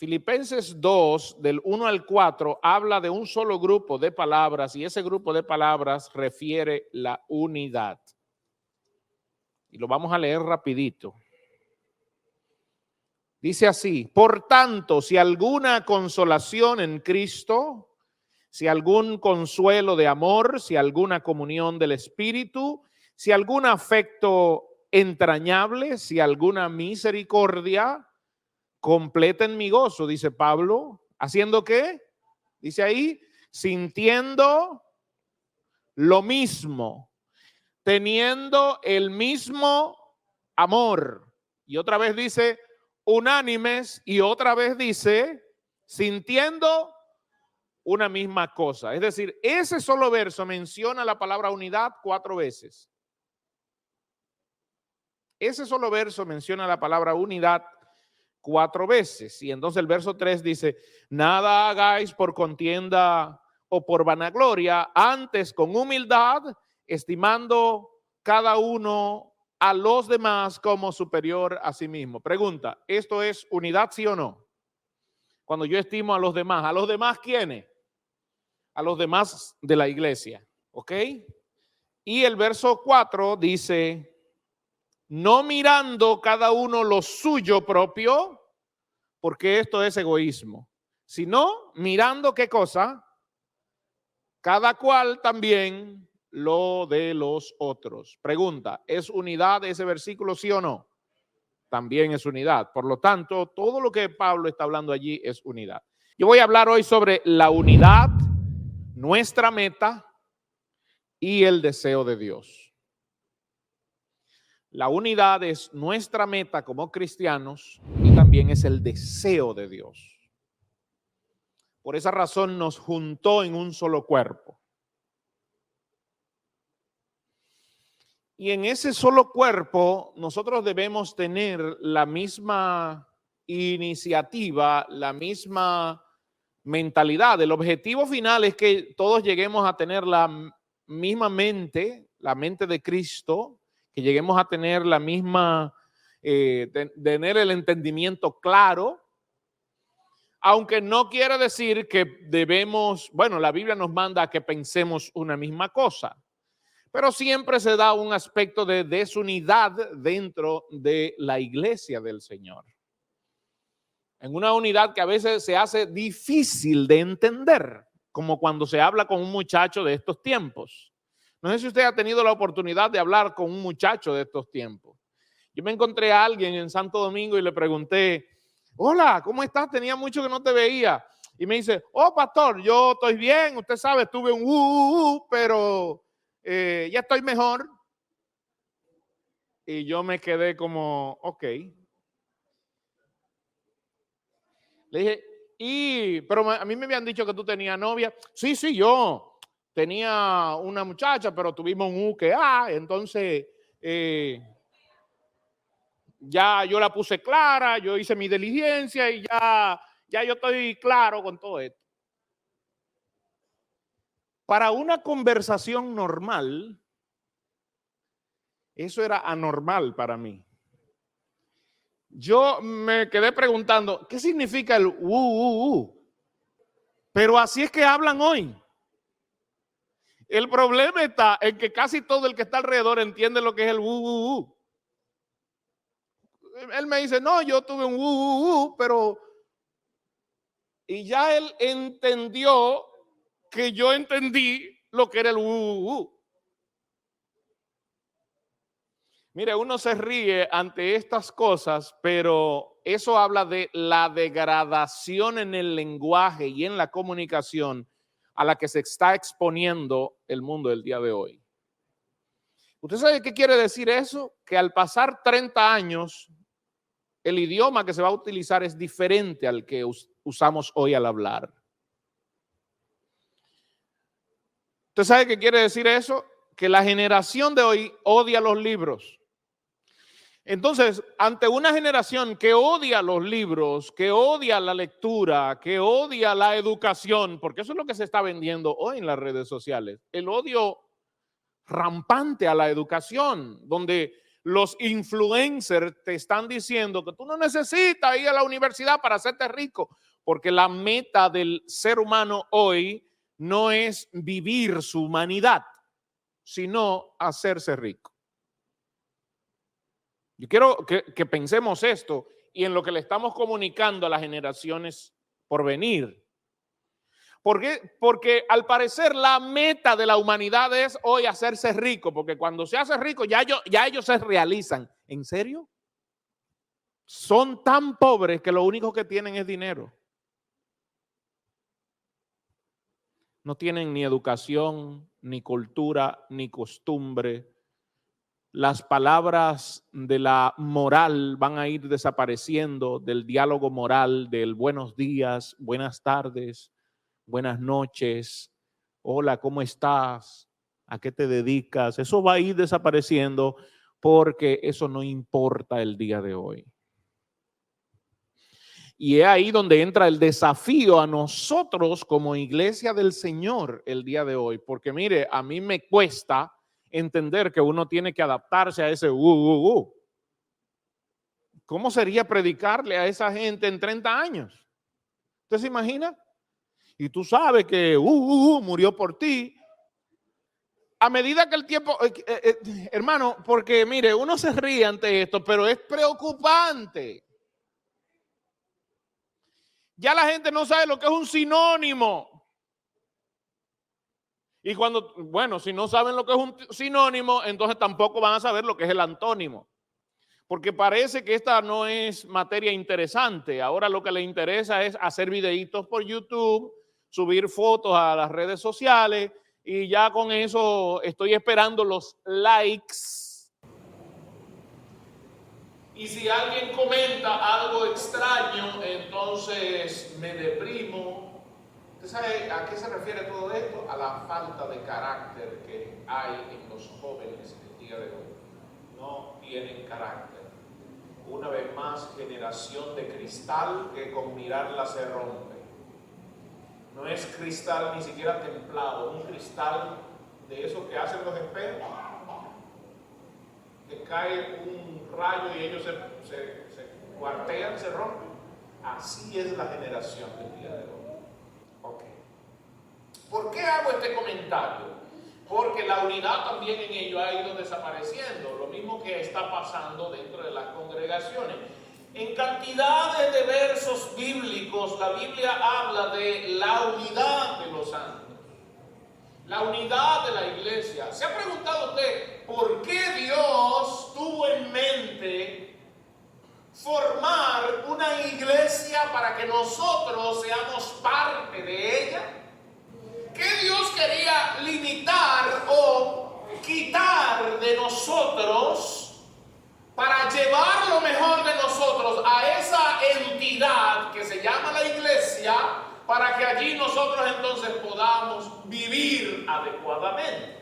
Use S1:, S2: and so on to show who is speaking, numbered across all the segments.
S1: Filipenses 2, del 1 al 4, habla de un solo grupo de palabras y ese grupo de palabras refiere la unidad. Y lo vamos a leer rapidito. Dice así: por tanto, si alguna consolación en Cristo, si algún consuelo de amor, si alguna comunión del Espíritu, si algún afecto entrañable, si alguna misericordia, completen mi gozo, dice Pablo, ¿haciendo qué? Dice ahí, sintiendo lo mismo, teniendo el mismo amor. Y otra vez dice, unánimes, y otra vez dice, sintiendo una misma cosa. Es decir, ese solo verso menciona la palabra unidad 4 veces. Ese solo verso menciona la palabra unidad 4 veces. Y entonces el verso 3 dice, nada hagáis por contienda o por vanagloria, antes con humildad, estimando cada uno a los demás como superior a sí mismo. Pregunta, ¿esto es unidad, sí o no? Cuando yo estimo ¿a los demás quiénes? A los demás de la iglesia, ¿ok? Y el verso 4 dice, no mirando cada uno lo suyo propio, porque esto es egoísmo, sino mirando ¿qué cosa? Cada cual también lo de los otros. Pregunta, ¿es unidad ese versículo, sí o no? También es unidad. Por lo tanto, todo lo que Pablo está hablando allí es unidad. Yo voy a hablar hoy sobre la unidad, nuestra meta y el deseo de Dios. La unidad es nuestra meta como cristianos y también es el deseo de Dios. Por esa razón nos juntó en un solo cuerpo. Y en ese solo cuerpo nosotros debemos tener la misma iniciativa, la misma mentalidad. El objetivo final es que todos lleguemos a tener la misma mente, la mente de Cristo, que lleguemos a tener la misma, tener el entendimiento claro, aunque no quiere decir que debemos, bueno, la Biblia nos manda a que pensemos una misma cosa, pero siempre se da un aspecto de desunidad dentro de la iglesia del Señor. En una unidad que a veces se hace difícil de entender, como cuando se habla con un muchacho de estos tiempos. No sé si usted ha tenido la oportunidad de hablar con un muchacho de estos tiempos. Yo me encontré a alguien en Santo Domingo y le pregunté, hola, ¿cómo estás? Tenía mucho que no te veía. Y me dice, oh, pastor, yo estoy bien, usted sabe, tuve un pero ya estoy mejor. Y yo me quedé como, ok. Le dije, pero a mí me habían dicho que tú tenías novia. Sí, yo tenía una muchacha, pero tuvimos un entonces ya yo la puse clara, yo hice mi diligencia y ya yo estoy claro con todo esto. Para una conversación normal, eso era anormal para mí. Yo me quedé preguntando, ¿qué significa el Pero así es que hablan hoy. El problema está en que casi todo el que está alrededor entiende lo que es el Él me dice, no, yo tuve un pero... Y ya él entendió que yo entendí lo que era el Mire, uno se ríe ante estas cosas, pero eso habla de la degradación en el lenguaje y en la comunicación a la que se está exponiendo el mundo del día de hoy. ¿Usted sabe qué quiere decir eso? Que al pasar 30 años, el idioma que se va a utilizar es diferente al que usamos hoy al hablar. ¿Usted sabe qué quiere decir eso? Que la generación de hoy odia los libros. Entonces, ante una generación que odia los libros, que odia la lectura, que odia la educación, porque eso es lo que se está vendiendo hoy en las redes sociales, el odio rampante a la educación, donde Los influencers te están diciendo que tú no necesitas ir a la universidad para hacerte rico, porque la meta del ser humano hoy no es vivir su humanidad, sino hacerse rico. Yo quiero que pensemos esto y en lo que le estamos comunicando a las generaciones por venir. ¿Por qué? Porque al parecer la meta de la humanidad es hoy hacerse rico, porque cuando se hace rico ya ellos se realizan. ¿En serio? Son tan pobres que lo único que tienen es dinero. No tienen ni educación, ni cultura, ni costumbre. Las palabras de la moral van a ir desapareciendo, del diálogo moral, del buenos días, buenas tardes, buenas noches, hola, ¿cómo estás? ¿A qué te dedicas? Eso va a ir desapareciendo porque eso no importa el día de hoy. Y es ahí donde entra el desafío a nosotros como iglesia del Señor el día de hoy. Porque mire, a mí me cuesta entender que uno tiene que adaptarse a ese ¿Cómo sería predicarle a esa gente en 30 años? ¿Usted se imagina? Y tú sabes que murió por ti. A medida que el tiempo, hermano, porque mire, uno se ríe ante esto, pero es preocupante. Ya la gente no sabe lo que es un sinónimo. Y cuando, bueno, si no saben lo que es un sinónimo, entonces tampoco van a saber lo que es el antónimo. Porque parece que esta no es materia interesante. Ahora lo que le interesa es hacer videitos por YouTube, subir fotos a las redes sociales y ya con eso estoy esperando los likes. Y si alguien comenta algo extraño, entonces me deprimo. ¿Usted sabe a qué se refiere todo esto? A la falta de carácter que hay en los jóvenes el día de hoy. No tienen carácter. Una vez más, generación de cristal que con mirarla se rompe. No es cristal ni siquiera templado, un cristal de esos que hacen los espejos, que cae un rayo y ellos se cuartean, se rompen. Así es la generación del día de hoy. Ok. ¿Por qué hago este comentario? Porque la unidad también en ello ha ido desapareciendo, lo mismo que está pasando dentro de las congregaciones. En cantidades de versos bíblicos, la Biblia habla de la unidad de los santos, la unidad de la iglesia. ¿Se ha preguntado usted por qué Dios tuvo en mente formar una iglesia para que nosotros seamos parte de ella? ¿Qué Dios quería limitar o quitar de nosotros para llevar lo mejor de nosotros a esa entidad que se llama la iglesia, para que allí nosotros entonces podamos vivir adecuadamente?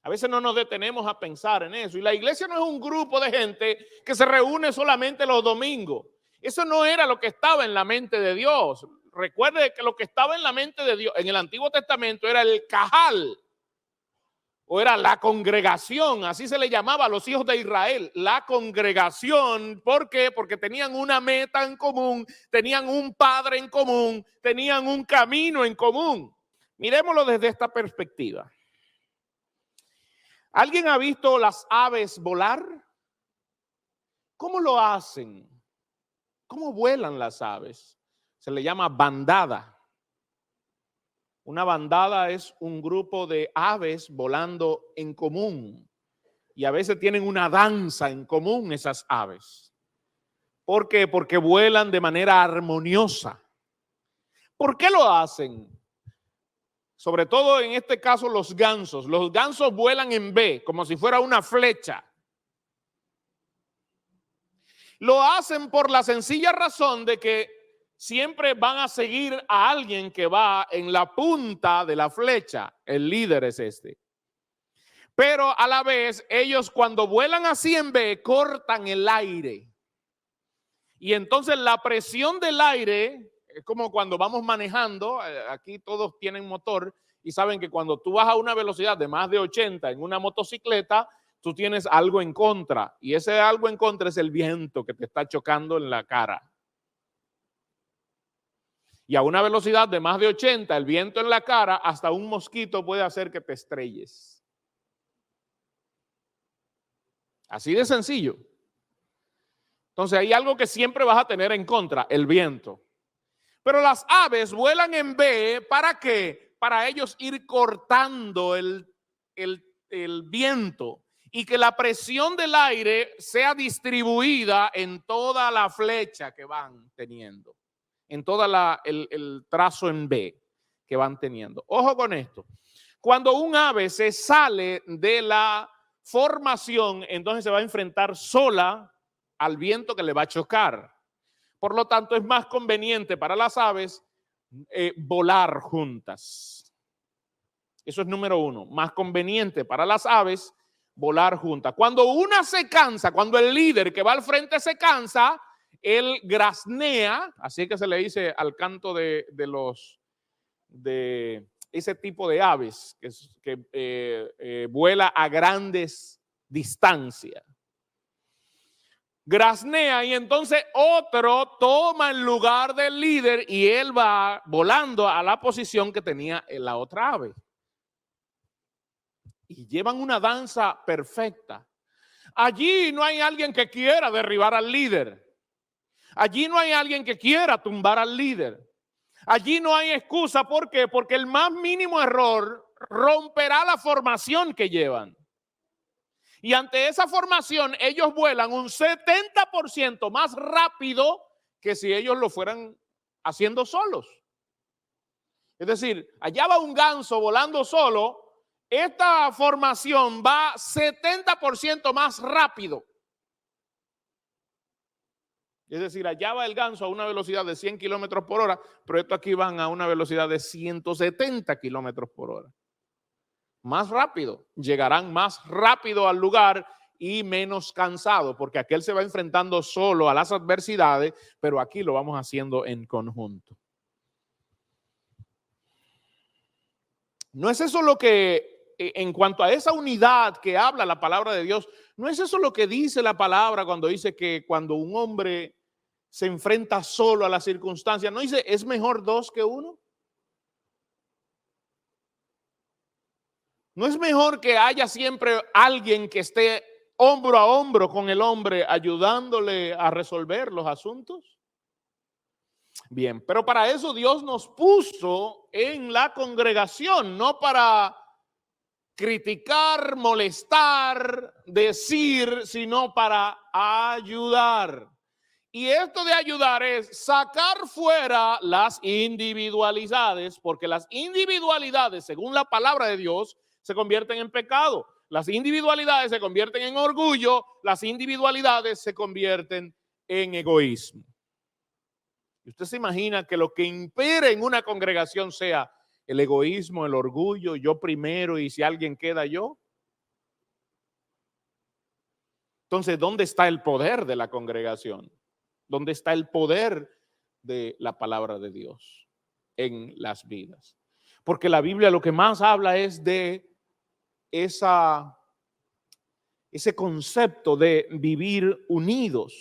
S1: A veces no nos detenemos a pensar en eso. Y la iglesia no es un grupo de gente que se reúne solamente los domingos. Eso no era lo que estaba en la mente de Dios. Recuerde que lo que estaba en la mente de Dios en el Antiguo Testamento era el cajal, o era la congregación, así se le llamaba a los hijos de Israel, la congregación. ¿Por qué? Porque tenían una meta en común, tenían un padre en común, tenían un camino en común. Miremoslo desde esta perspectiva. ¿Alguien ha visto las aves volar? ¿Cómo lo hacen? ¿Cómo vuelan las aves? Se le llama bandada. Una bandada es un grupo de aves volando en común. Y a veces tienen una danza en común esas aves. ¿Por qué? Porque vuelan de manera armoniosa. ¿Por qué lo hacen? Sobre todo en este caso los gansos. Los gansos vuelan en V, como si fuera una flecha. Lo hacen por la sencilla razón de que siempre van a seguir a alguien que va en la punta de la flecha. El líder es este. Pero a la vez, ellos cuando vuelan así en V, cortan el aire. Y entonces la presión del aire, es como cuando vamos manejando, aquí todos tienen motor, y saben que cuando tú vas a una velocidad de más de 80 en una motocicleta, tú tienes algo en contra, y ese algo en contra es el viento que te está chocando en la cara. Y a una velocidad de más de 80, el viento en la cara, hasta un mosquito puede hacer que te estrelles. Así de sencillo. Entonces hay algo que siempre vas a tener en contra, el viento. Pero las aves vuelan en B, ¿para qué? Para ellos ir cortando el viento y que la presión del aire sea distribuida en toda la flecha que van teniendo, en todo el trazo en B que van teniendo. Ojo con esto. Cuando un ave se sale de la formación, entonces se va a enfrentar sola al viento que le va a chocar. Por lo tanto, es más conveniente para las aves volar juntas. Eso es número uno. Más conveniente para las aves volar juntas. Cuando una se cansa, cuando el líder que va al frente se cansa, él graznea, así que se le dice al canto de ese tipo de aves que vuela a grandes distancias. Graznea y entonces otro toma el lugar del líder y él va volando a la posición que tenía la otra ave. Y llevan una danza perfecta. Allí no hay alguien que quiera derribar al líder. Allí no hay alguien que quiera tumbar al líder. Allí no hay excusa. ¿Por qué? Porque el más mínimo error romperá la formación que llevan. Y ante esa formación ellos vuelan un 70% más rápido que si ellos lo fueran haciendo solos. Es decir, allá va un ganso volando solo, esta formación va 70% más rápido. Es decir, allá va el ganso a una velocidad de 100 kilómetros por hora, pero estos aquí van a una velocidad de 170 kilómetros por hora. Más rápido, llegarán más rápido al lugar y menos cansado, porque aquel se va enfrentando solo a las adversidades, pero aquí lo vamos haciendo en conjunto. ¿No es eso lo que, en cuanto a esa unidad que habla la palabra de Dios, no es eso lo que dice la palabra cuando dice que cuando un hombre se enfrenta solo a las circunstancias, no dice es mejor dos que uno? ¿No es mejor que haya siempre alguien que esté hombro a hombro con el hombre ayudándole a resolver los asuntos? Bien, pero para eso Dios nos puso en la congregación, no para criticar, molestar, decir, sino para ayudar. Y esto de ayudar es sacar fuera las individualidades, porque las individualidades, según la palabra de Dios, se convierten en pecado. Las individualidades se convierten en orgullo, las individualidades se convierten en egoísmo. ¿Y usted se imagina que lo que impere en una congregación sea el egoísmo, el orgullo, yo primero y si alguien queda yo? Entonces, ¿dónde está el poder de la congregación? ¿Dónde está el poder de la palabra de Dios en las vidas? Porque la Biblia lo que más habla es de ese concepto de vivir unidos,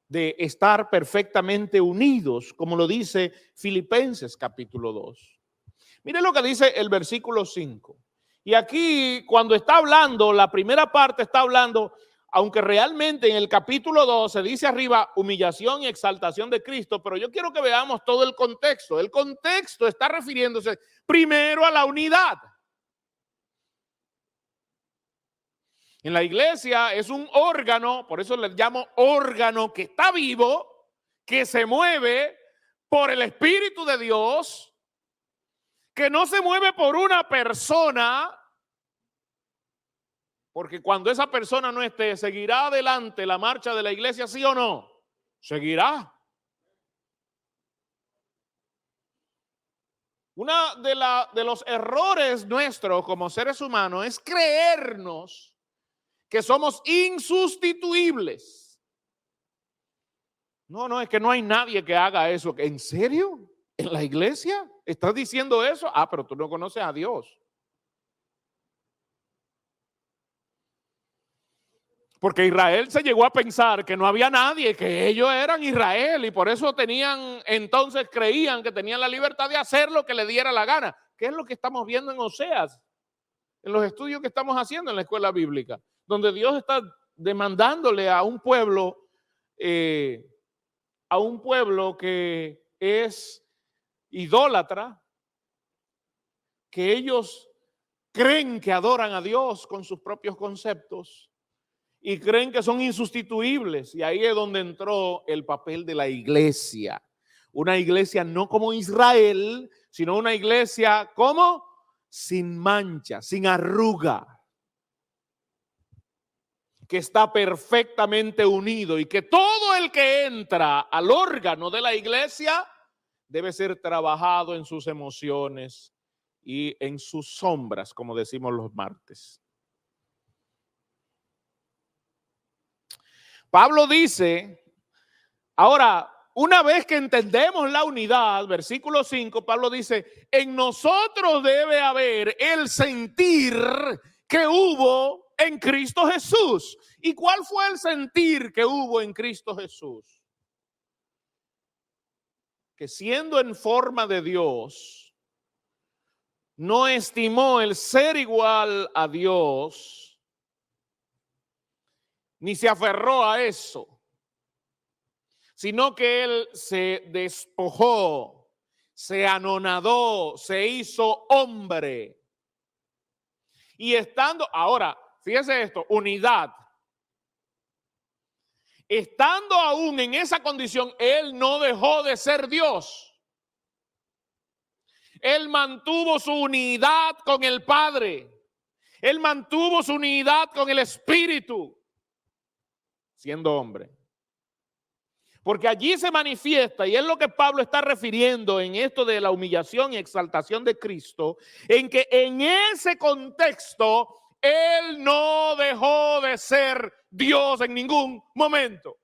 S1: de estar perfectamente unidos, como lo dice Filipenses capítulo 2. Mire lo que dice el versículo 5. Y aquí cuando está hablando, la primera parte está hablando, aunque realmente en el capítulo 2 se dice arriba humillación y exaltación de Cristo, pero yo quiero que veamos todo el contexto. El contexto está refiriéndose primero a la unidad. En la iglesia es un órgano, por eso le llamo órgano, que está vivo, que se mueve por el Espíritu de Dios, que no se mueve por una persona, porque cuando esa persona no esté, ¿seguirá adelante la marcha de la iglesia, sí o no? Seguirá. Una de los errores nuestros como seres humanos es creernos que somos insustituibles. No, es que no hay nadie que haga eso. ¿En serio? ¿En la iglesia? ¿Estás diciendo eso? Ah, pero tú no conoces a Dios. Porque Israel se llegó a pensar que no había nadie, que ellos eran Israel y por eso entonces creían que tenían la libertad de hacer lo que le diera la gana. ¿Qué es lo que estamos viendo en Oseas? En los estudios que estamos haciendo en la escuela bíblica, donde Dios está demandándole a un pueblo que es idólatra, que ellos creen que adoran a Dios con sus propios conceptos y creen que son insustituibles. Y ahí es donde entró el papel de la iglesia. Una iglesia no como Israel, sino una iglesia como sin mancha, sin arruga, que está perfectamente unido y que todo el que entra al órgano de la iglesia debe ser trabajado en sus emociones y en sus sombras, como decimos los martes. Pablo dice, ahora, una vez que entendemos la unidad, versículo 5, Pablo dice, en nosotros debe haber el sentir que hubo en Cristo Jesús. ¿Y cuál fue el sentir que hubo en Cristo Jesús? Que siendo en forma de Dios, no estimó el ser igual a Dios, ni se aferró a eso, sino que él se despojó, se anonadó, se hizo hombre. Y estando, ahora, fíjese esto, unidad. Estando aún en esa condición, él no dejó de ser Dios. Él mantuvo su unidad con el Padre. Él mantuvo su unidad con el Espíritu, siendo hombre. Porque allí se manifiesta, y es lo que Pablo está refiriendo en esto de la humillación y exaltación de Cristo, en que en ese contexto él no dejó de ser Dios en ningún momento,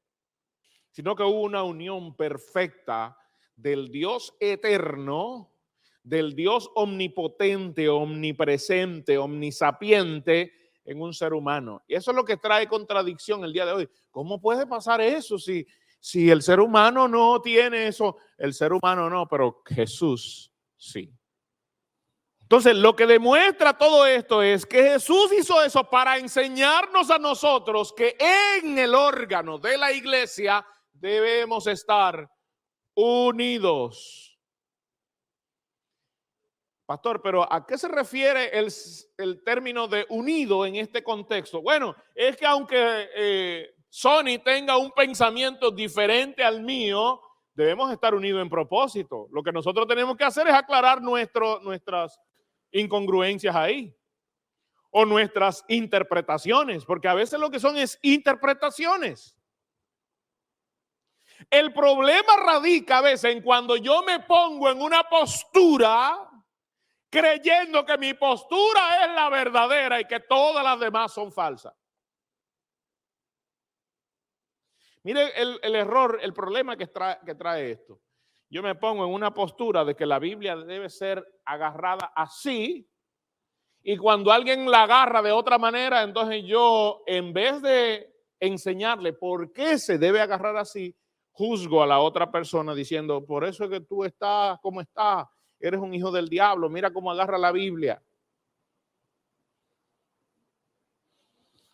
S1: sino que hubo una unión perfecta del Dios eterno, del Dios omnipotente, omnipresente, omnisapiente en un ser humano. Y eso es lo que trae contradicción el día de hoy. ¿Cómo puede pasar eso si el ser humano no tiene eso? El ser humano no, pero Jesús sí. Entonces, lo que demuestra todo esto es que Jesús hizo eso para enseñarnos a nosotros que en el órgano de la iglesia debemos estar unidos. Pastor, pero ¿a qué se refiere el término de unido en este contexto? Bueno, es que aunque Sonny tenga un pensamiento diferente al mío, debemos estar unidos en propósito. Lo que nosotros tenemos que hacer es aclarar nuestras incongruencias ahí o nuestras interpretaciones, porque a veces lo que son es interpretaciones. El problema radica a veces en cuando yo me pongo en una postura creyendo que mi postura es la verdadera y que todas las demás son falsas. Mire el error, el problema que trae esto. Yo me pongo en una postura de que la Biblia debe ser agarrada así, y cuando alguien la agarra de otra manera, entonces yo, en vez de enseñarle por qué se debe agarrar así, juzgo a la otra persona diciendo, por eso es que tú estás como estás, eres un hijo del diablo, mira cómo agarra la Biblia.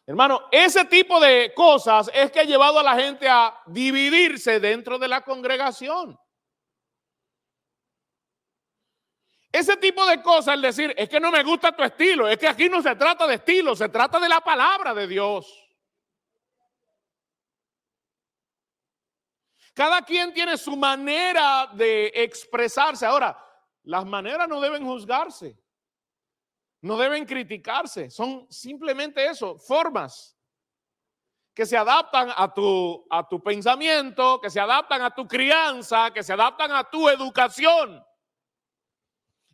S1: Hermano, ese tipo de cosas es que ha llevado a la gente a dividirse dentro de la congregación. Ese tipo de cosas, el decir, es que no me gusta tu estilo, es que aquí no se trata de estilo, se trata de la palabra de Dios. Cada quien tiene su manera de expresarse. Ahora, las maneras no deben juzgarse, no deben criticarse, son simplemente eso, formas que se adaptan a tu pensamiento, que se adaptan a tu crianza, que se adaptan a tu educación.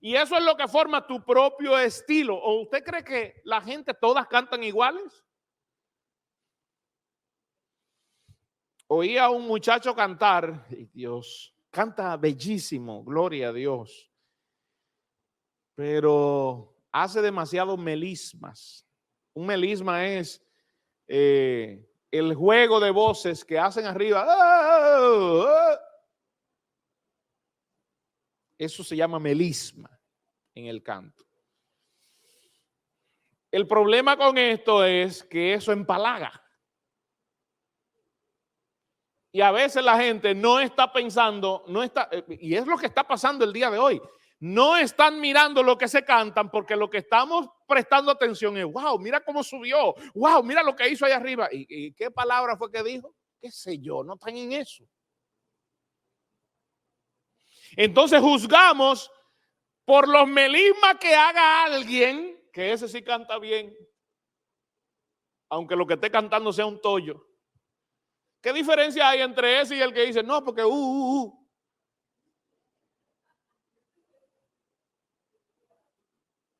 S1: Y eso es lo que forma tu propio estilo. ¿O usted cree que la gente todas cantan iguales? Oí a un muchacho cantar, y Dios, canta bellísimo, gloria a Dios, pero hace demasiado melismas. Un melisma es el juego de voces que hacen arriba. Eso se llama melisma en el canto. El problema con esto es que eso empalaga. Y a veces la gente no está pensando, y es lo que está pasando el día de hoy. No están mirando lo que se cantan porque lo que estamos prestando atención es, wow, mira cómo subió, wow, mira lo que hizo allá arriba. ¿Y qué palabra fue que dijo? ¿Qué sé yo? No están en eso. Entonces juzgamos por los melismas que haga alguien, que ese sí canta bien, aunque lo que esté cantando sea un tollo. ¿Qué diferencia hay entre ese y el que dice, no, porque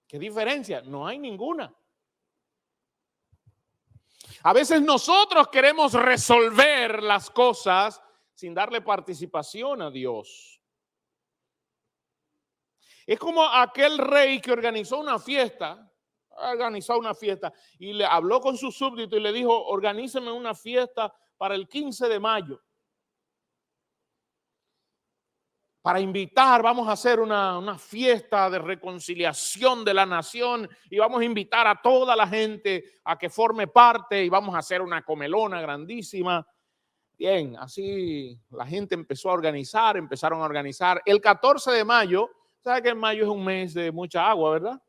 S1: ¿Qué diferencia? No hay ninguna. A veces nosotros queremos resolver las cosas sin darle participación a Dios. Es como aquel rey que organizó una fiesta y le habló con su súbdito y le dijo, organíceme una fiesta para el 15 de mayo. Para invitar, vamos a hacer una fiesta de reconciliación de la nación y vamos a invitar a toda la gente a que forme parte y vamos a hacer una comelona grandísima. Bien, así la gente empezaron a organizar. El 14 de mayo, ¿sabe que mayo es un mes de mucha agua, verdad?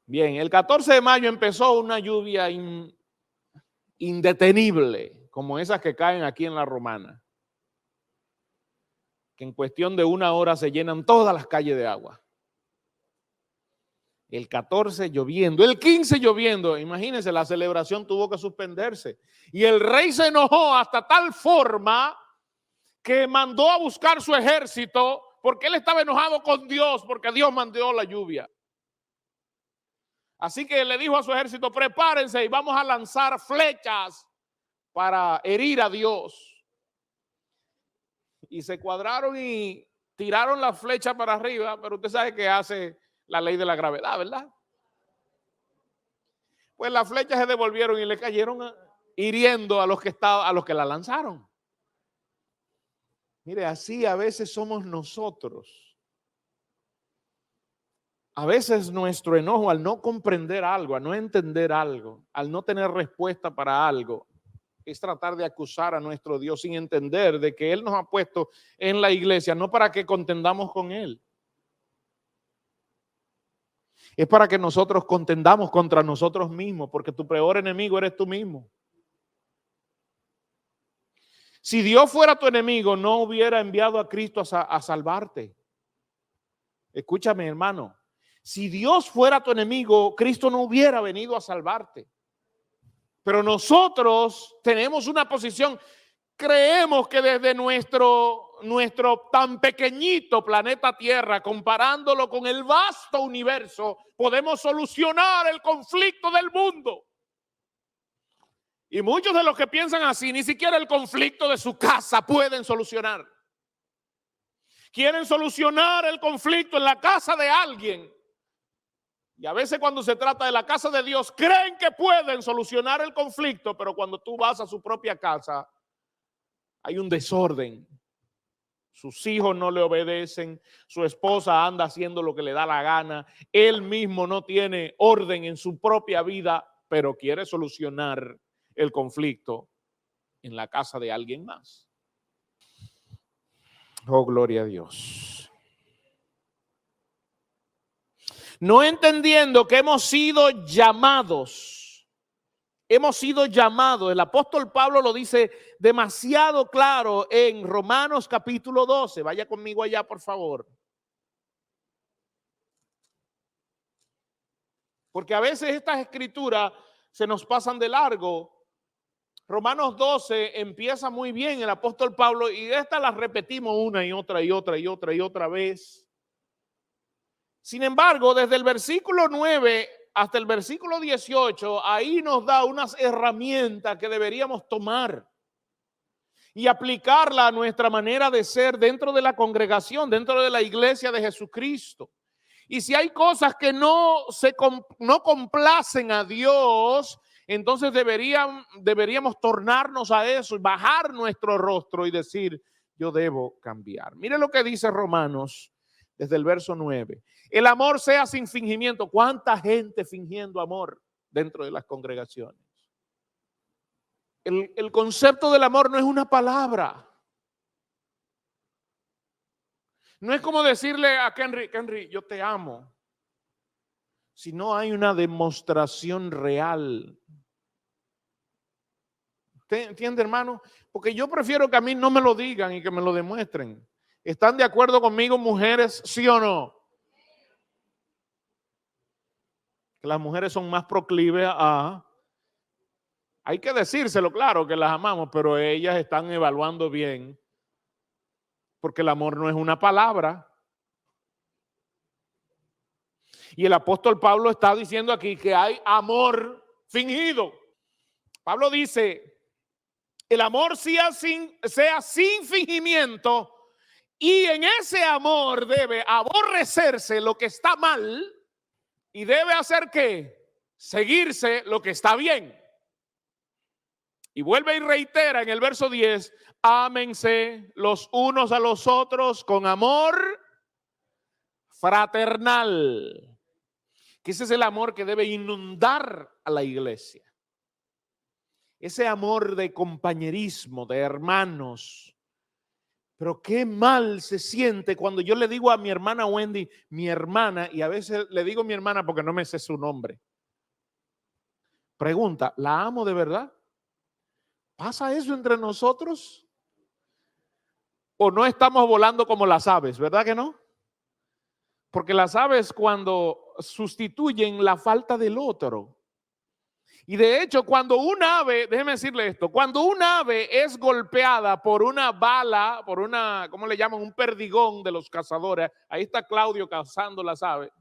S1: Bien, el 14 de mayo empezó una lluvia indetenible, como esas que caen aquí en La Romana, que en cuestión de una hora se llenan todas las calles de agua. El 14 lloviendo, el 15 lloviendo, imagínense, la celebración tuvo que suspenderse. Y el rey se enojó hasta tal forma que mandó a buscar su ejército porque él estaba enojado con Dios, porque Dios mandó la lluvia. Así que le dijo a su ejército, prepárense y vamos a lanzar flechas para herir a Dios. Y se cuadraron y tiraron la flecha para arriba, pero usted sabe que hace la ley de la gravedad, ¿verdad? Pues las flechas se devolvieron y le cayeron hiriendo a los que la lanzaron. Mire, así a veces somos nosotros. A veces nuestro enojo al no comprender algo, al no entender algo, al no tener respuesta para algo, es tratar de acusar a nuestro Dios sin entender de que Él nos ha puesto en la iglesia, no para que contendamos con Él. Es para que nosotros contendamos contra nosotros mismos, porque tu peor enemigo eres tú mismo. Si Dios fuera tu enemigo, no hubiera enviado a Cristo a salvarte. Escúchame, hermano. Si Dios fuera tu enemigo, Cristo no hubiera venido a salvarte. Pero nosotros tenemos una posición, creemos que desde nuestro tan pequeñito planeta Tierra, comparándolo con el vasto universo, podemos solucionar el conflicto del mundo. Y muchos de los que piensan así, ni siquiera el conflicto de su casa pueden solucionar. Quieren solucionar el conflicto en la casa de alguien. Y a veces cuando se trata de la casa de Dios, creen que pueden solucionar el conflicto, pero cuando tú vas a su propia casa, hay un desorden. Sus hijos no le obedecen, su esposa anda haciendo lo que le da la gana, él mismo no tiene orden en su propia vida, pero quiere solucionar el conflicto en la casa de alguien más. Oh, gloria a Dios. No entendiendo que hemos sido llamados. Hemos sido llamados. El apóstol Pablo lo dice demasiado claro en Romanos capítulo 12. Vaya conmigo allá, por favor. Porque a veces estas escrituras se nos pasan de largo. Romanos 12 empieza muy bien el apóstol Pablo y estas las repetimos una y otra vez. Sin embargo, desde el versículo 9 hasta el versículo 18, ahí nos da unas herramientas que deberíamos tomar y aplicarla a nuestra manera de ser dentro de la congregación, dentro de la iglesia de Jesucristo. Y si hay cosas que no complacen a Dios, entonces deberíamos tornarnos a eso y bajar nuestro rostro y decir, yo debo cambiar. Mire lo que dice Romanos desde el verso 9. El amor sea sin fingimiento. ¿Cuánta gente fingiendo amor dentro de las congregaciones? El concepto del amor no es una palabra. No es como decirle a Henry, yo te amo. Si no hay una demostración real. ¿Usted entiende, hermano? Porque yo prefiero que a mí no me lo digan y que me lo demuestren. ¿Están de acuerdo conmigo, mujeres? ¿Sí o no? Que las mujeres son más proclives a... Hay que decírselo, claro, que las amamos, pero ellas están evaluando bien. Porque el amor no es una palabra. Y el apóstol Pablo está diciendo aquí que hay amor fingido. Pablo dice, el amor sea sin fingimiento, y en ese amor debe aborrecerse lo que está mal y debe hacer ¿qué? Seguirse lo que está bien. Y vuelve y reitera en el verso 10, ámense los unos a los otros con amor fraternal. Que ese es el amor que debe inundar a la iglesia. Ese amor de compañerismo, de hermanos. Pero qué mal se siente cuando yo le digo a mi hermana Wendy, mi hermana, y a veces le digo mi hermana porque no me sé su nombre. Pregunta, ¿la amo de verdad? ¿Pasa eso entre nosotros? ¿O no estamos volando como las aves? ¿Verdad que no? Porque las aves cuando sustituyen la falta del otro. Y de hecho, cuando un ave, déjeme decirle esto, cuando un ave es golpeada por una bala, por una, ¿cómo le llaman? Un perdigón de los cazadores. Ahí está Claudio cazando las aves.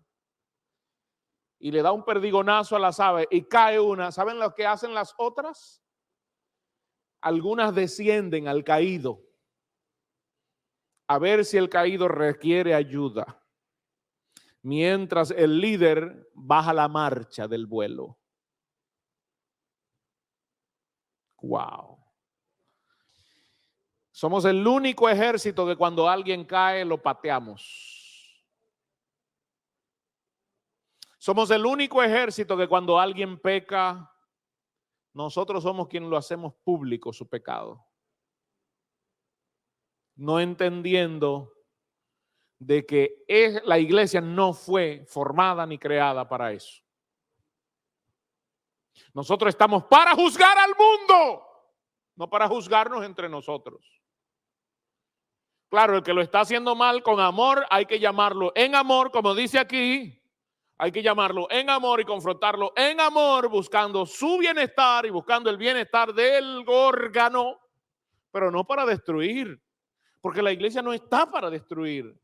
S1: Y le da un perdigonazo a las aves y cae una. ¿Saben lo que hacen las otras? Algunas descienden al caído a ver si el caído requiere ayuda. Mientras el líder baja la marcha del vuelo. Wow. Somos el único ejército que cuando alguien cae lo pateamos. Somos el único ejército que cuando alguien peca, nosotros somos quienes lo hacemos público su pecado. No entendiendo de que la iglesia no fue formada ni creada para eso. Nosotros estamos para juzgar al mundo, no para juzgarnos entre nosotros. Claro, el que lo está haciendo mal con amor, hay que llamarlo en amor, como dice aquí. Hay que llamarlo en amor y confrontarlo en amor, buscando su bienestar y buscando el bienestar del órgano, pero no para destruir, porque la iglesia no está para destruir.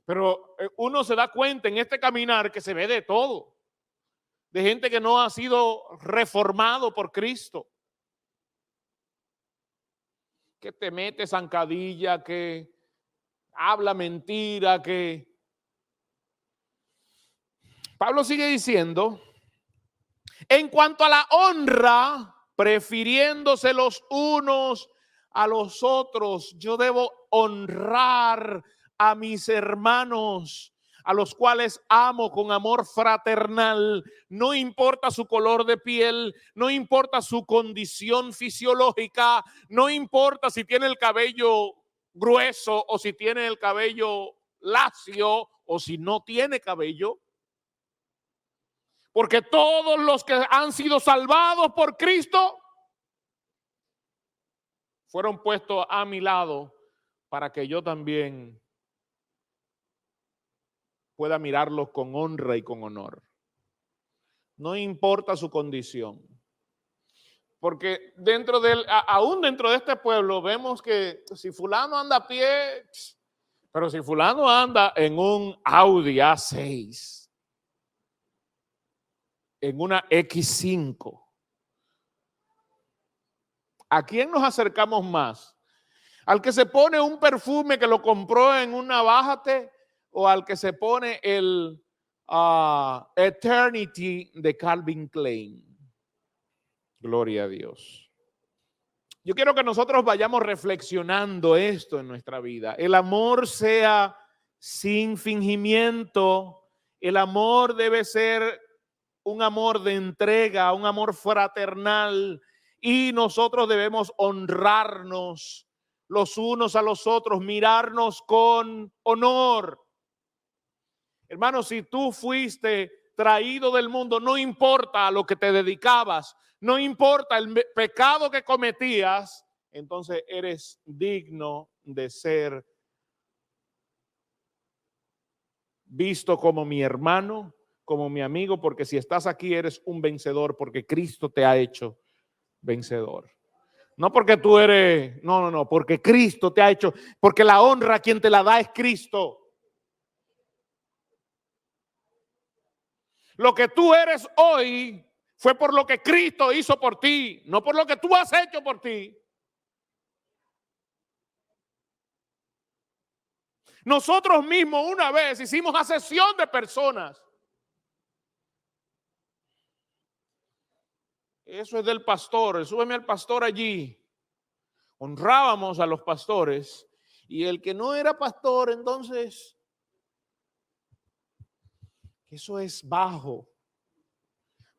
S1: Pero uno se da cuenta en este caminar que se ve de todo, de gente que no ha sido reformado por Cristo, que te mete zancadilla, que habla mentira, que... Pablo sigue diciendo, en cuanto a la honra, prefiriéndose los unos a los otros, yo debo honrar a mis hermanos, a los cuales amo con amor fraternal. No importa su color de piel, no importa su condición fisiológica, no importa si tiene el cabello grueso o si tiene el cabello lacio o si no tiene cabello. Porque todos los que han sido salvados por Cristo fueron puestos a mi lado para que yo también pueda mirarlos con honra y con honor. No importa su condición. Porque aún dentro de este pueblo vemos que si fulano anda a pie, pero si fulano anda en un Audi A6, en una X5, ¿a quién nos acercamos más? ¿Al que se pone un perfume que lo compró en una Bájate o al que se pone el Eternity de Calvin Klein. Gloria a Dios. Yo quiero que nosotros vayamos reflexionando esto en nuestra vida. El amor sea sin fingimiento. El amor debe ser un amor de entrega, un amor fraternal, y nosotros debemos honrarnos los unos a los otros, mirarnos con honor. Hermano, si tú fuiste traído del mundo, no importa a lo que te dedicabas, no importa el pecado que cometías, entonces eres digno de ser visto como mi hermano, como mi amigo, porque si estás aquí eres un vencedor, porque Cristo te ha hecho vencedor. No porque tú eres, no, porque Cristo te ha hecho, porque la honra quien te la da es Cristo. Lo que tú eres hoy fue por lo que Cristo hizo por ti, no por lo que tú has hecho por ti. Nosotros mismos una vez hicimos asesión de personas. Eso es del pastor, súbeme al pastor allí. Honrábamos a los pastores y el que no era pastor, entonces, eso es bajo.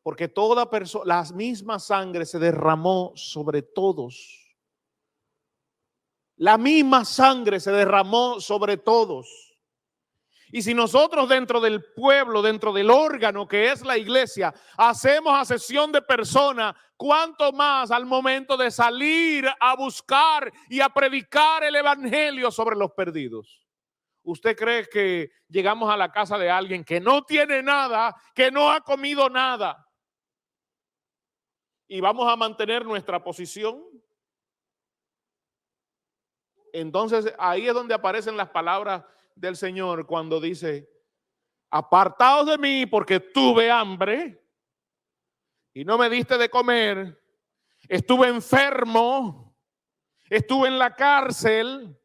S1: Porque toda persona, la misma sangre se derramó sobre todos. La misma sangre se derramó sobre todos. Y si nosotros dentro del pueblo, dentro del órgano que es la iglesia, hacemos asesión de personas, ¿cuánto más al momento de salir a buscar y a predicar el evangelio sobre los perdidos? ¿Usted cree que llegamos a la casa de alguien que no tiene nada, que no ha comido nada, y vamos a mantener nuestra posición? Entonces ahí es donde aparecen las palabras del Señor cuando dice: apartaos de mí porque tuve hambre y no me diste de comer, estuve enfermo, estuve en la cárcel.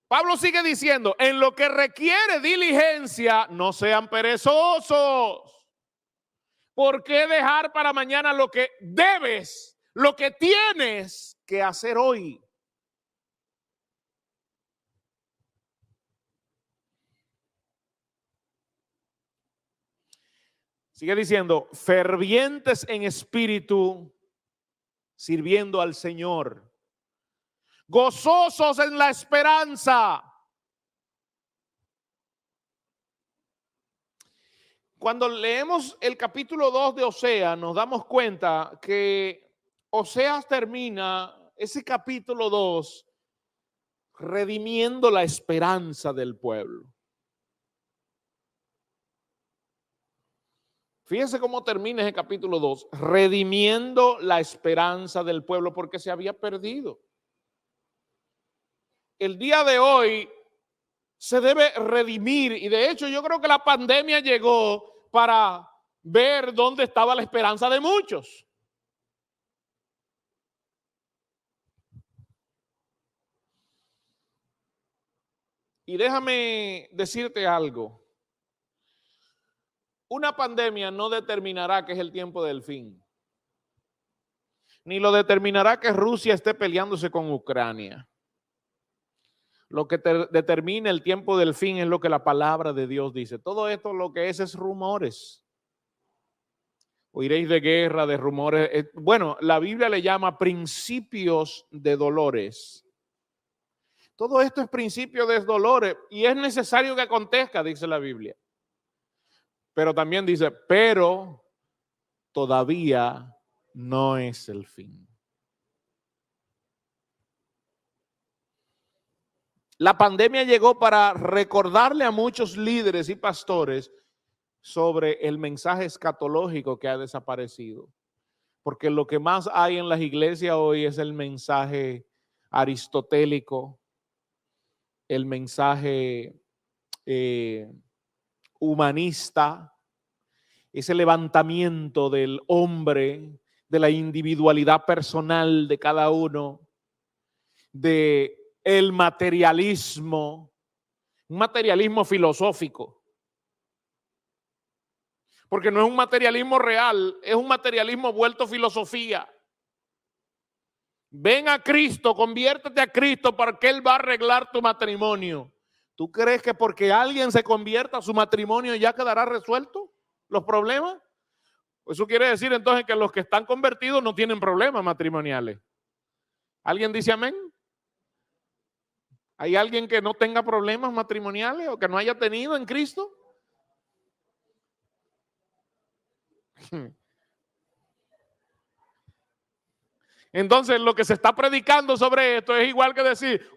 S1: Pablo sigue diciendo: en lo que requiere diligencia, no sean perezosos. ¿Por qué dejar para mañana lo que debes, lo que tienes que hacer hoy? Sigue diciendo: fervientes en espíritu, sirviendo al Señor, gozosos en la esperanza. Cuando leemos el capítulo 2 de Oseas, nos damos cuenta que Oseas termina ese capítulo 2 redimiendo la esperanza del pueblo. Fíjense cómo termina ese capítulo 2, redimiendo la esperanza del pueblo porque se había perdido. El día de hoy se debe redimir, y de hecho yo creo que la pandemia llegó para ver dónde estaba la esperanza de muchos. Y déjame decirte algo. Una pandemia no determinará que es el tiempo del fin. Ni lo determinará que Rusia esté peleándose con Ucrania. Lo que determina el tiempo del fin es lo que la palabra de Dios dice. Todo esto lo que es rumores. Oiréis de guerra, de rumores. Bueno, la Biblia le llama principios de dolores. Todo esto es principio de dolores y es necesario que acontezca, dice la Biblia. Pero también dice, pero todavía no es el fin. La pandemia llegó para recordarle a muchos líderes y pastores sobre el mensaje escatológico que ha desaparecido. Porque lo que más hay en las iglesias hoy es el mensaje aristotélico, el mensaje humanista, ese levantamiento del hombre, de la individualidad personal de cada uno, de el materialismo, un materialismo filosófico. Porque no es un materialismo real, es un materialismo vuelto filosofía. Ven a Cristo, conviértete a Cristo porque Él va a arreglar tu matrimonio. ¿Tú crees que porque alguien se convierta a su matrimonio ya quedará resuelto los problemas? Eso quiere decir entonces que los que están convertidos no tienen problemas matrimoniales. ¿Alguien dice amén? ¿Hay alguien que no tenga problemas matrimoniales o que no haya tenido en Cristo? Entonces lo que se está predicando sobre esto es igual que decir,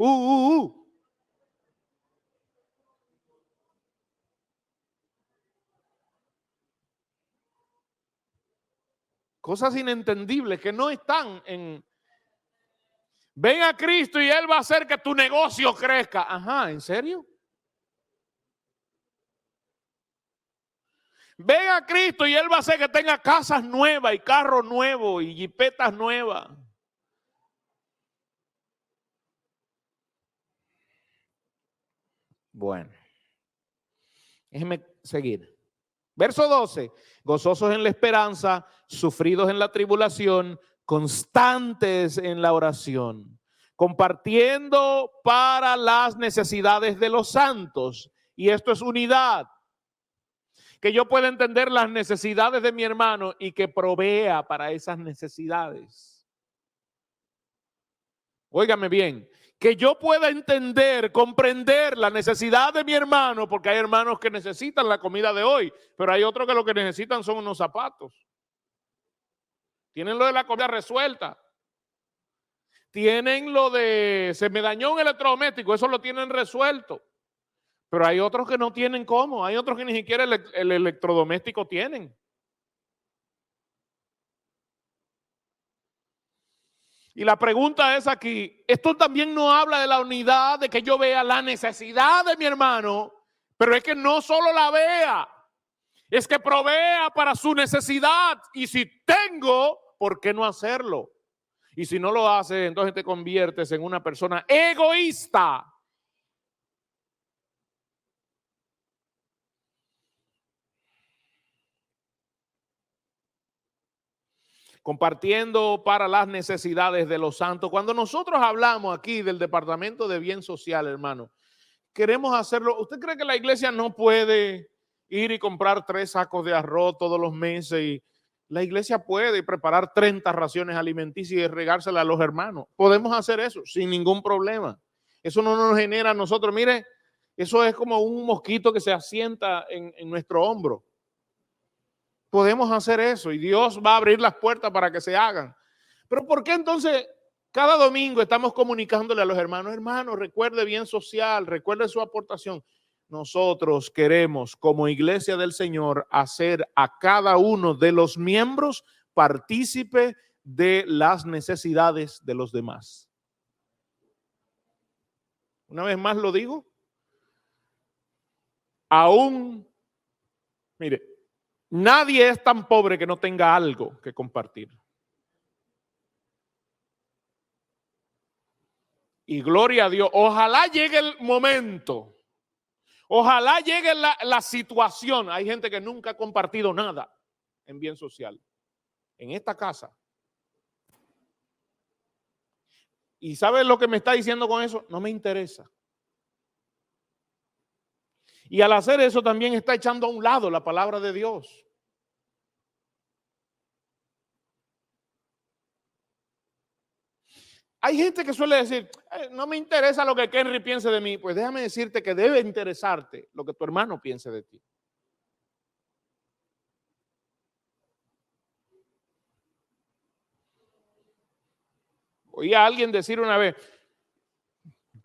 S1: Cosas inentendibles que no están en... Ven a Cristo y Él va a hacer que tu negocio crezca. Ajá, ¿en serio? Ven a Cristo y Él va a hacer que tenga casas nuevas y carros nuevos y jipetas nuevas. Bueno, déjeme seguir. Verso 12, gozosos en la esperanza, sufridos en la tribulación, constantes en la oración, compartiendo para las necesidades de los santos. Y esto es unidad. Que yo pueda entender las necesidades de mi hermano y que provea para esas necesidades. Óigame bien, que yo pueda entender, comprender la necesidad de mi hermano, porque hay hermanos que necesitan la comida de hoy, pero hay otros que lo que necesitan son unos zapatos. Tienen lo de la comida resuelta. Tienen lo de, se me dañó un electrodoméstico, eso lo tienen resuelto. Pero hay otros que no tienen cómo, hay otros que ni siquiera el electrodoméstico tienen. Y la pregunta es aquí, esto también no habla de la unidad, de que yo vea la necesidad de mi hermano, pero es que no solo la vea, es que provea para su necesidad. Y si tengo, ¿por qué no hacerlo? Y si no lo hace, entonces te conviertes en una persona egoísta. Compartiendo para las necesidades de los santos. Cuando nosotros hablamos aquí del Departamento de Bien Social, hermano, queremos hacerlo. ¿Usted cree que la iglesia no puede ir y comprar 3 sacos de arroz todos los meses? Y la iglesia puede preparar 30 raciones alimenticias y regárselas a los hermanos. Podemos hacer eso sin ningún problema. Eso no nos genera a nosotros. Mire, eso es como un mosquito que se asienta en nuestro hombro. Podemos hacer eso y Dios va a abrir las puertas para que se hagan. Pero ¿por qué entonces cada domingo estamos comunicándole a los hermanos, hermanos, recuerde Bien Social, recuerde su aportación? Nosotros queremos, como iglesia del Señor, hacer a cada uno de los miembros partícipe de las necesidades de los demás. Una vez más lo digo. Aún, mire, nadie es tan pobre que no tenga algo que compartir. Y gloria a Dios. Ojalá llegue el momento. Ojalá llegue la situación. Hay gente que nunca ha compartido nada en Bien Social. En esta casa. ¿Y sabes lo que me está diciendo con eso? No me interesa. Y al hacer eso también está echando a un lado la palabra de Dios. Hay gente que suele decir, no me interesa lo que Henry piense de mí. Pues déjame decirte que debe interesarte lo que tu hermano piense de ti. Oí a alguien decir una vez,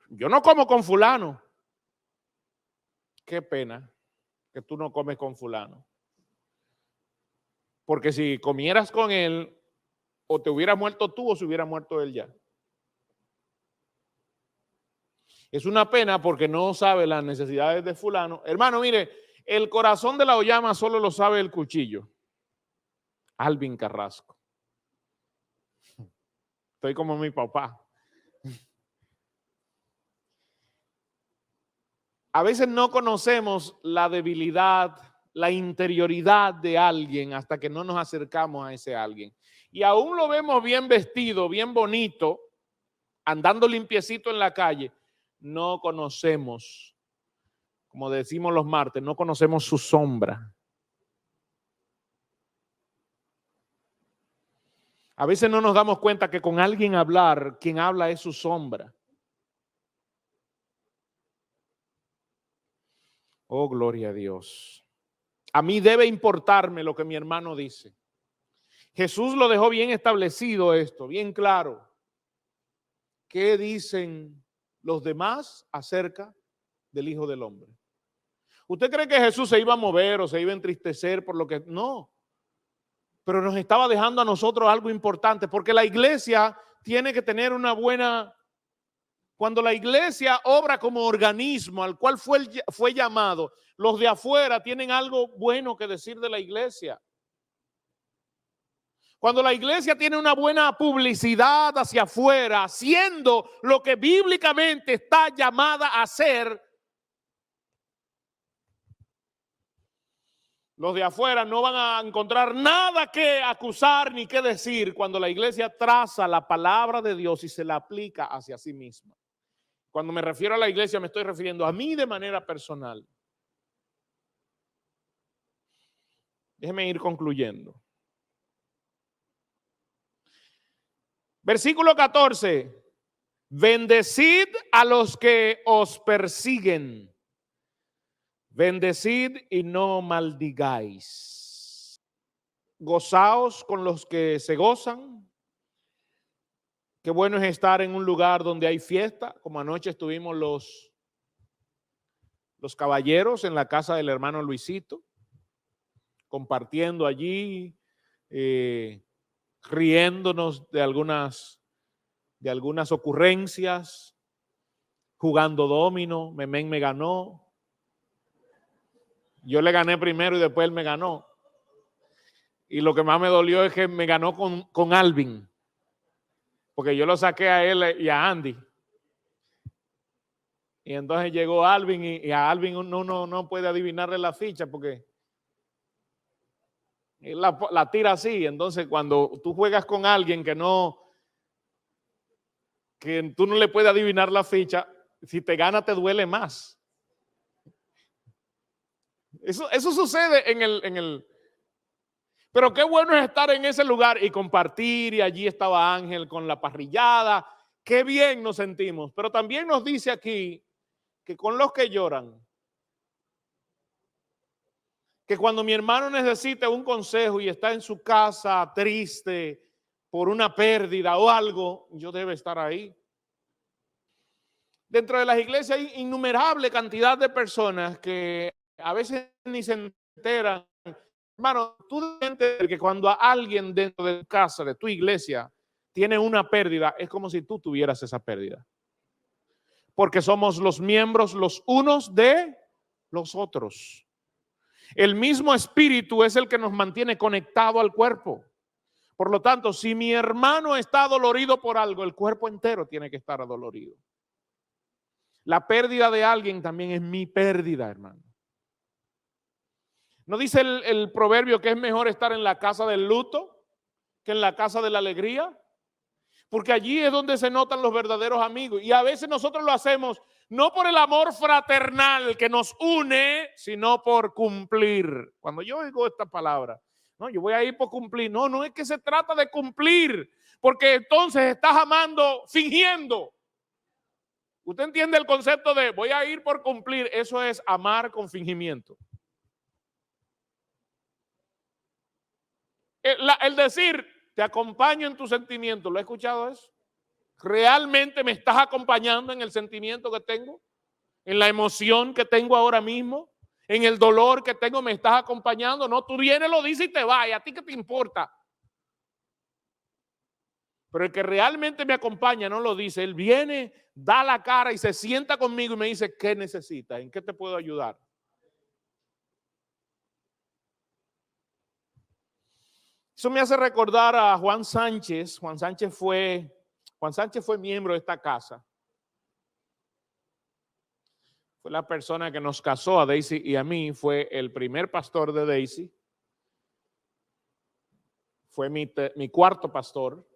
S1: yo no como con fulano. Qué pena que tú no comes con fulano. Porque si comieras con él, o te hubieras muerto tú o se hubiera muerto él ya. Es una pena porque no sabe las necesidades de fulano. Hermano, mire, el corazón de la oyama solo lo sabe el cuchillo. Alvin Carrasco. Estoy como mi papá. A veces no conocemos la debilidad, la interioridad de alguien hasta que no nos acercamos a ese alguien. Y aún lo vemos bien vestido, bien bonito, andando limpiecito en la calle. No conocemos, como decimos los martes, no conocemos su sombra. A veces no nos damos cuenta que con alguien hablar, quien habla es su sombra. Oh, gloria a Dios. A mí debe importarme lo que mi hermano dice. Jesús lo dejó bien establecido esto, bien claro. ¿Qué dicen los demás acerca del Hijo del Hombre? ¿Usted cree que Jesús se iba a mover o se iba a entristecer por lo que? No. Pero nos estaba dejando a nosotros algo importante, porque la iglesia tiene que tener una buena... Cuando la iglesia obra como organismo al cual fue llamado, los de afuera tienen algo bueno que decir de la iglesia. Cuando la iglesia tiene una buena publicidad hacia afuera, haciendo lo que bíblicamente está llamada a hacer, los de afuera no van a encontrar nada que acusar ni que decir cuando la iglesia traza la palabra de Dios y se la aplica hacia sí misma. Cuando me refiero a la iglesia me estoy refiriendo a mí de manera personal. Déjeme ir concluyendo. Versículo 14. Bendecid a los que os persiguen. Bendecid y no maldigáis. Gozaos con los que se gozan. Qué bueno es estar en un lugar donde hay fiesta, como anoche estuvimos los caballeros en la casa del hermano Luisito, compartiendo allí, riéndonos de algunas ocurrencias, jugando domino. Memén me ganó. Yo le gané primero y después él me ganó. Y lo que más me dolió es que me ganó con Alvin, porque yo lo saqué a él y a Andy. Y entonces llegó Alvin y a Alvin uno no puede adivinarle la ficha porque él la tira así. Entonces cuando tú juegas con alguien que tú no le puedes adivinar la ficha, si te gana te duele más. Eso sucede en el... Pero qué bueno es estar en ese lugar y compartir, y allí estaba Ángel con la parrillada. Qué bien nos sentimos. Pero también nos dice aquí que con los que lloran, que cuando mi hermano necesita un consejo y está en su casa triste por una pérdida o algo, yo debo estar ahí. Dentro de las iglesias hay innumerable cantidad de personas que a veces ni se enteran. Hermano, tú debes entender que cuando a alguien dentro de tu casa, de tu iglesia, tiene una pérdida, es como si tú tuvieras esa pérdida. Porque somos los miembros los unos de los otros. El mismo espíritu es el que nos mantiene conectado al cuerpo. Por lo tanto, si mi hermano está dolorido por algo, el cuerpo entero tiene que estar adolorido. La pérdida de alguien también es mi pérdida, hermano. ¿No dice el proverbio que es mejor estar en la casa del luto que en la casa de la alegría? Porque allí es donde se notan los verdaderos amigos. Y a veces nosotros lo hacemos no por el amor fraternal que nos une, sino por cumplir. Cuando yo oigo esta palabra, no, yo voy a ir por cumplir. No, no es que se trata de cumplir, porque entonces estás amando fingiendo. ¿Usted entiende el concepto de voy a ir por cumplir? Eso es amar con fingimiento. El decir, te acompaño en tu sentimiento, ¿lo he escuchado eso? ¿Realmente me estás acompañando en el sentimiento que tengo? ¿En la emoción que tengo ahora mismo? ¿En el dolor que tengo me estás acompañando? No, tú vienes, lo dices y te vas, ¿y a ti qué te importa? Pero el que realmente me acompaña no lo dice, él viene, da la cara y se sienta conmigo y me dice, ¿qué necesitas? ¿En qué te puedo ayudar? Eso me hace recordar a Juan Sánchez. Juan Sánchez fue Juan Sánchez fue miembro de esta casa. Fue la persona que nos casó a Daisy y a mí, fue el primer pastor de Daisy. Fue mi cuarto pastor.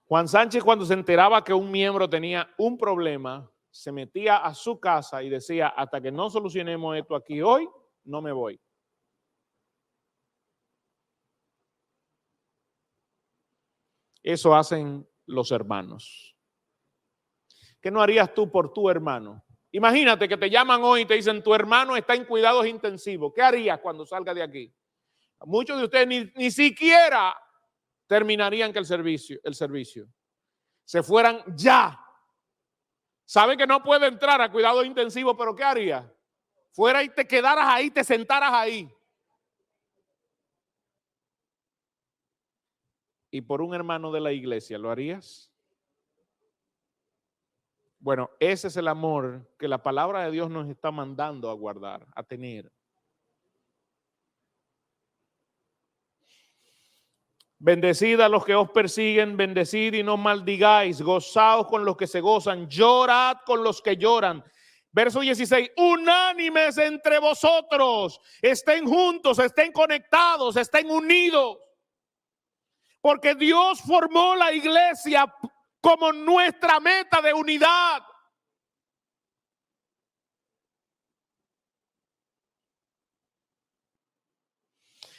S1: Juan Sánchez, cuando se enteraba que un miembro tenía un problema, se metía a su casa y decía, hasta que no solucionemos esto aquí hoy, no me voy. Eso hacen los hermanos. ¿Qué no harías tú por tu hermano? Imagínate que te llaman hoy y te dicen, tu hermano está en cuidados intensivos. ¿Qué harías cuando salga de aquí? Muchos de ustedes ni siquiera terminarían que el servicio. Se fueran ya. Sabe que no puede entrar a cuidados intensivos, pero ¿qué haría? Fuera y te quedaras ahí, te sentaras ahí. ¿Y por un hermano de la iglesia lo harías? Bueno, ese es el amor que la palabra de Dios nos está mandando a guardar, a tener. Bendecid a los que os persiguen, bendecid y no maldigáis, gozaos con los que se gozan, llorad con los que lloran. Verso 16, unánimes entre vosotros, estén juntos, estén conectados, estén unidos. Porque Dios formó la iglesia como nuestra meta de unidad.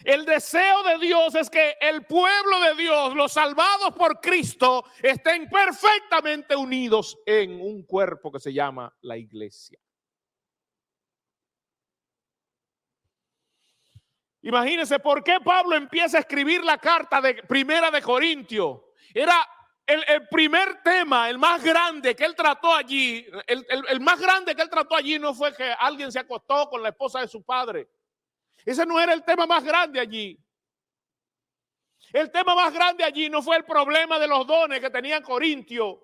S1: El deseo de Dios es que el pueblo de Dios, los salvados por Cristo, estén perfectamente unidos en un cuerpo que se llama la iglesia. Imagínense por qué Pablo empieza a escribir la carta de Primera de Corintios. Era el primer tema, el más grande que él trató allí. El más grande que él trató allí no fue que alguien se acostó con la esposa de su padre. Ese no era el tema más grande allí. El tema más grande allí no fue el problema de los dones que tenían Corintio,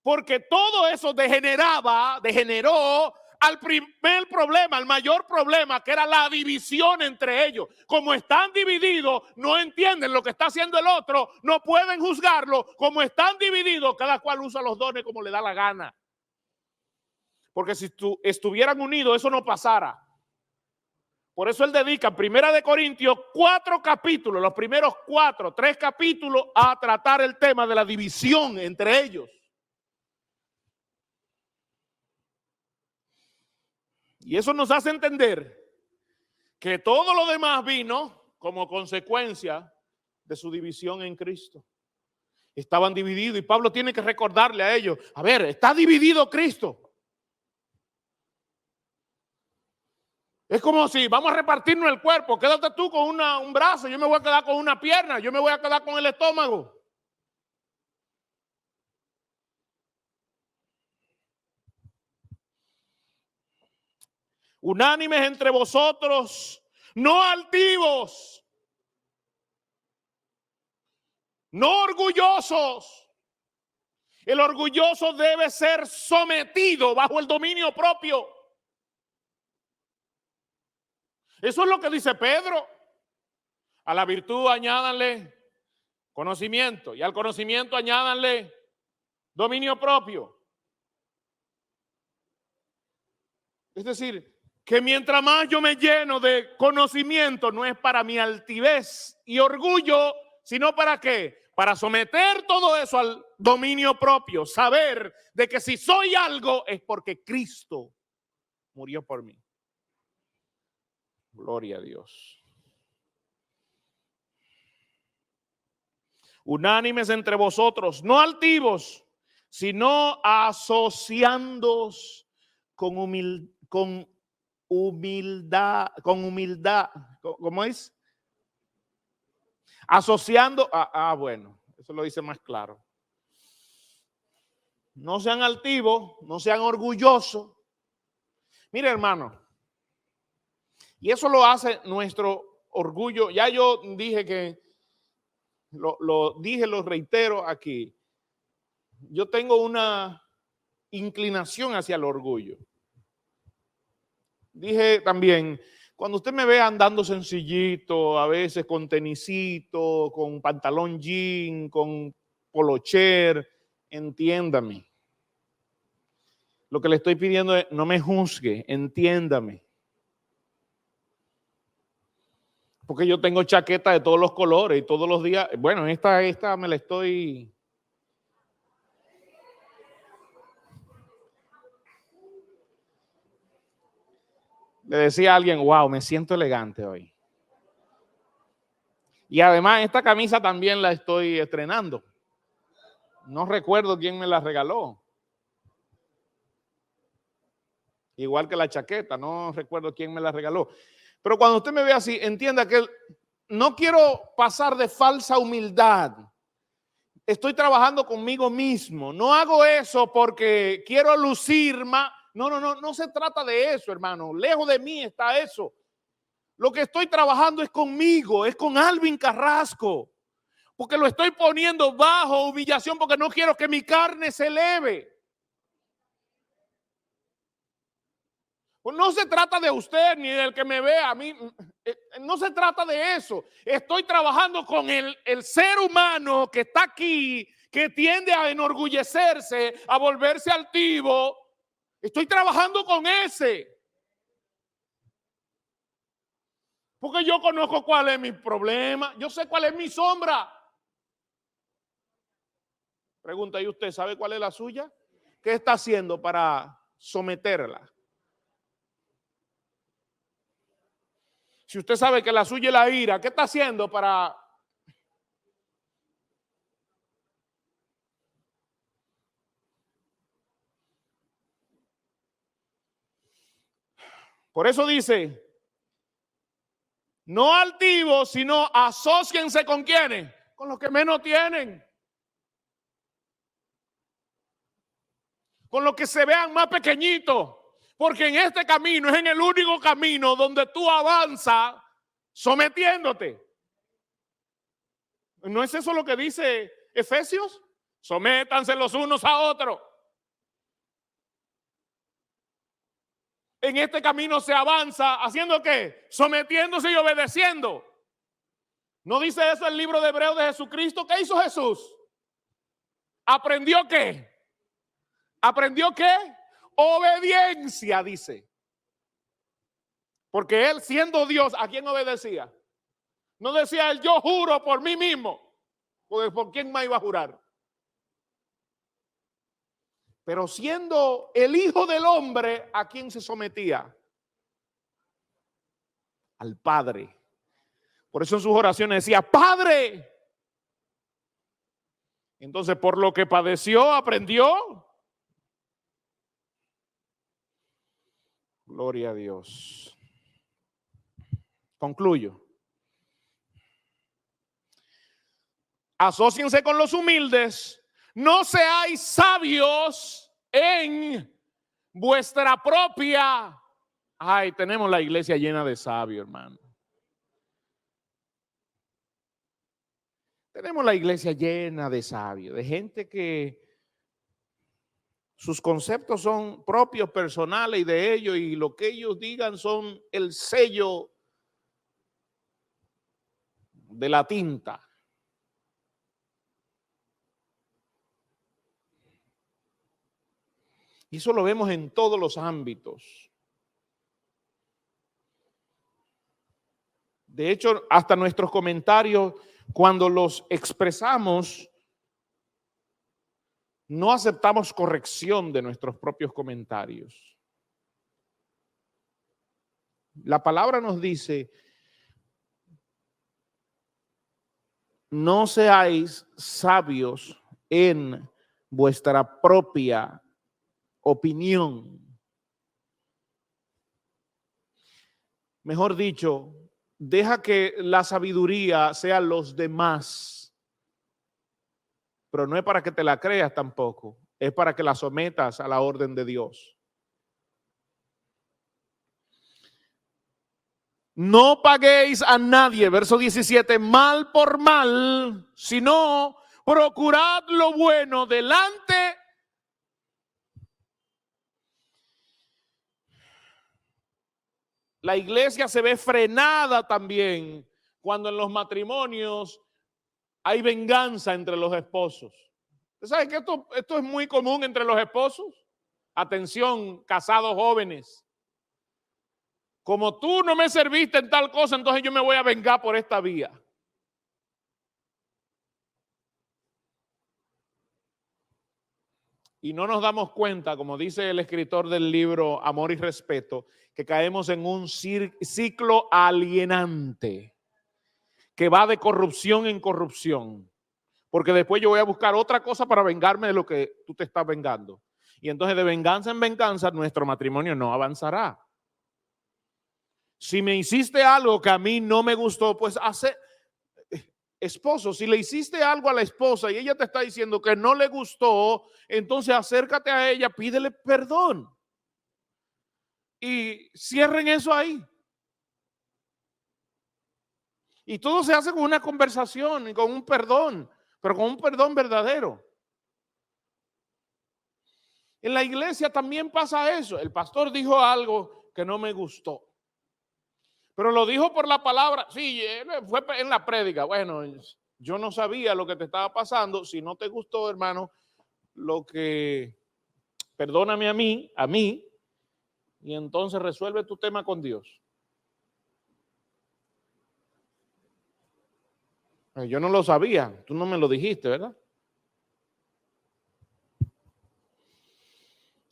S1: porque todo eso degeneró al primer problema, al mayor problema, que era la división entre ellos. Como están divididos, no entienden lo que está haciendo el otro, no pueden juzgarlo. Como están divididos, cada cual usa los dones como le da la gana. Porque si estuvieran unidos, eso no pasara. Por eso él dedica en Primera de Corintios 4 capítulos, los primeros 3 capítulos, a tratar el tema de la división entre ellos. Y eso nos hace entender que todo lo demás vino como consecuencia de su división en Cristo. Estaban divididos y Pablo tiene que recordarle a ellos, a ver, está dividido Cristo. Es como si vamos a repartirnos el cuerpo, quédate tú con un brazo, yo me voy a quedar con una pierna, yo me voy a quedar con el estómago. Unánimes entre vosotros, no altivos, no orgullosos. El orgulloso debe ser sometido bajo el dominio propio. Eso es lo que dice Pedro. A la virtud añádanle conocimiento y al conocimiento añádanle dominio propio. Es decir, que mientras más yo me lleno de conocimiento, no es para mi altivez y orgullo, sino para ¿qué? Para someter todo eso al dominio propio, saber de que si soy algo es porque Cristo murió por mí. Gloria a Dios. Unánimes entre vosotros, no altivos, sino asociándoos con humildad. ¿Cómo es? Asociando, bueno, eso lo dice más claro. No sean altivos, no sean orgullosos. Mire, hermano, y eso lo hace nuestro orgullo. Ya yo dije que, lo reitero aquí. Yo tengo una inclinación hacia el orgullo. Dije también, Cuando usted me ve andando sencillito, a veces con tenisito, con pantalón jean, con polocher, entiéndame. Lo que le estoy pidiendo es no me juzgue, entiéndame. Porque yo tengo chaqueta de todos los colores y todos los días, bueno, esta me la estoy... Le decía a alguien, wow, me siento elegante hoy. Y además esta camisa también la estoy estrenando. No recuerdo quién me la regaló. Igual que la chaqueta, no recuerdo quién me la regaló. Pero cuando usted me ve así, entienda que no quiero pasar de falsa humildad. Estoy trabajando conmigo mismo. No hago eso porque quiero lucir más. No se trata de eso, hermano. Lejos de mí está eso. Lo que estoy trabajando es conmigo, es con Alvin Carrasco. Porque lo estoy poniendo bajo humillación porque no quiero que mi carne se eleve. Pues no se trata de usted ni del que me vea a mí. No se trata de eso. Estoy trabajando con el ser humano que está aquí, que tiende a enorgullecerse, a volverse altivo. Estoy trabajando con ese. Porque yo conozco cuál es mi problema. Yo sé cuál es mi sombra. Pregunta, ¿y usted sabe cuál es la suya? ¿Qué está haciendo para someterla? Si usted sabe que la suya es la ira, ¿qué está haciendo para... Por eso dice, no altivos, sino asóciense con quienes, con los que menos tienen. Con los que se vean más pequeñitos. Porque en este camino es en el único camino donde tú avanzas sometiéndote. ¿No es eso lo que dice Efesios? Sométanse los unos a otros. En este camino se avanza haciendo ¿qué? Sometiéndose y obedeciendo. ¿No dice eso el libro de Hebreos de Jesucristo? ¿Qué hizo Jesús? ¿Aprendió qué? ¿Aprendió qué? Obediencia, dice. Porque él, siendo Dios, ¿a quién obedecía? No decía él, yo juro por mí mismo. Porque ¿por quién más iba a jurar? Pero siendo el Hijo del Hombre, ¿a quién se sometía? Al Padre. Por eso en sus oraciones decía, Padre. Entonces, por lo que padeció, aprendió. Gloria a Dios. Concluyo. Asóciense con los humildes. No seáis sabios en vuestra propia. Ay, tenemos la iglesia llena de sabios, hermano. Tenemos la iglesia llena de sabios, de gente que sus conceptos son propios, personales y de ellos, y lo que ellos digan son el sello de la tinta. Y eso lo vemos en todos los ámbitos. De hecho, hasta nuestros comentarios, cuando los expresamos, no aceptamos corrección de nuestros propios comentarios. La palabra nos dice, no seáis sabios en vuestra propia opinión. Mejor dicho, deja que la sabiduría sea los demás, pero no es para que te la creas tampoco, es para que la sometas a la orden de Dios. No paguéis a nadie, verso 17, mal por mal, sino procurad lo bueno delante La iglesia se ve frenada también cuando en los matrimonios hay venganza entre los esposos. ¿Usted sabe que esto es muy común entre los esposos? Atención, casados jóvenes. Como tú no me serviste en tal cosa, entonces yo me voy a vengar por esta vía. Y no nos damos cuenta, como dice el escritor del libro Amor y Respeto, que caemos en un ciclo alienante que va de corrupción en corrupción. Porque después yo voy a buscar otra cosa para vengarme de lo que tú te estás vengando. Y entonces de venganza en venganza nuestro matrimonio no avanzará. Si me hiciste algo que a mí no me gustó, pues esposo, si le hiciste algo a la esposa y ella te está diciendo que no le gustó, entonces acércate a ella, pídele perdón. Y cierren eso ahí. Y todo se hace con una conversación y con un perdón, pero con un perdón verdadero. En la iglesia también pasa eso. El pastor dijo algo que no me gustó, pero lo dijo por la palabra. Sí, fue en la prédica. Bueno, yo no sabía lo que te estaba pasando. Si no te gustó, hermano, perdóname a mí, y entonces resuelve tu tema con Dios. Yo no lo sabía, tú no me lo dijiste, ¿verdad?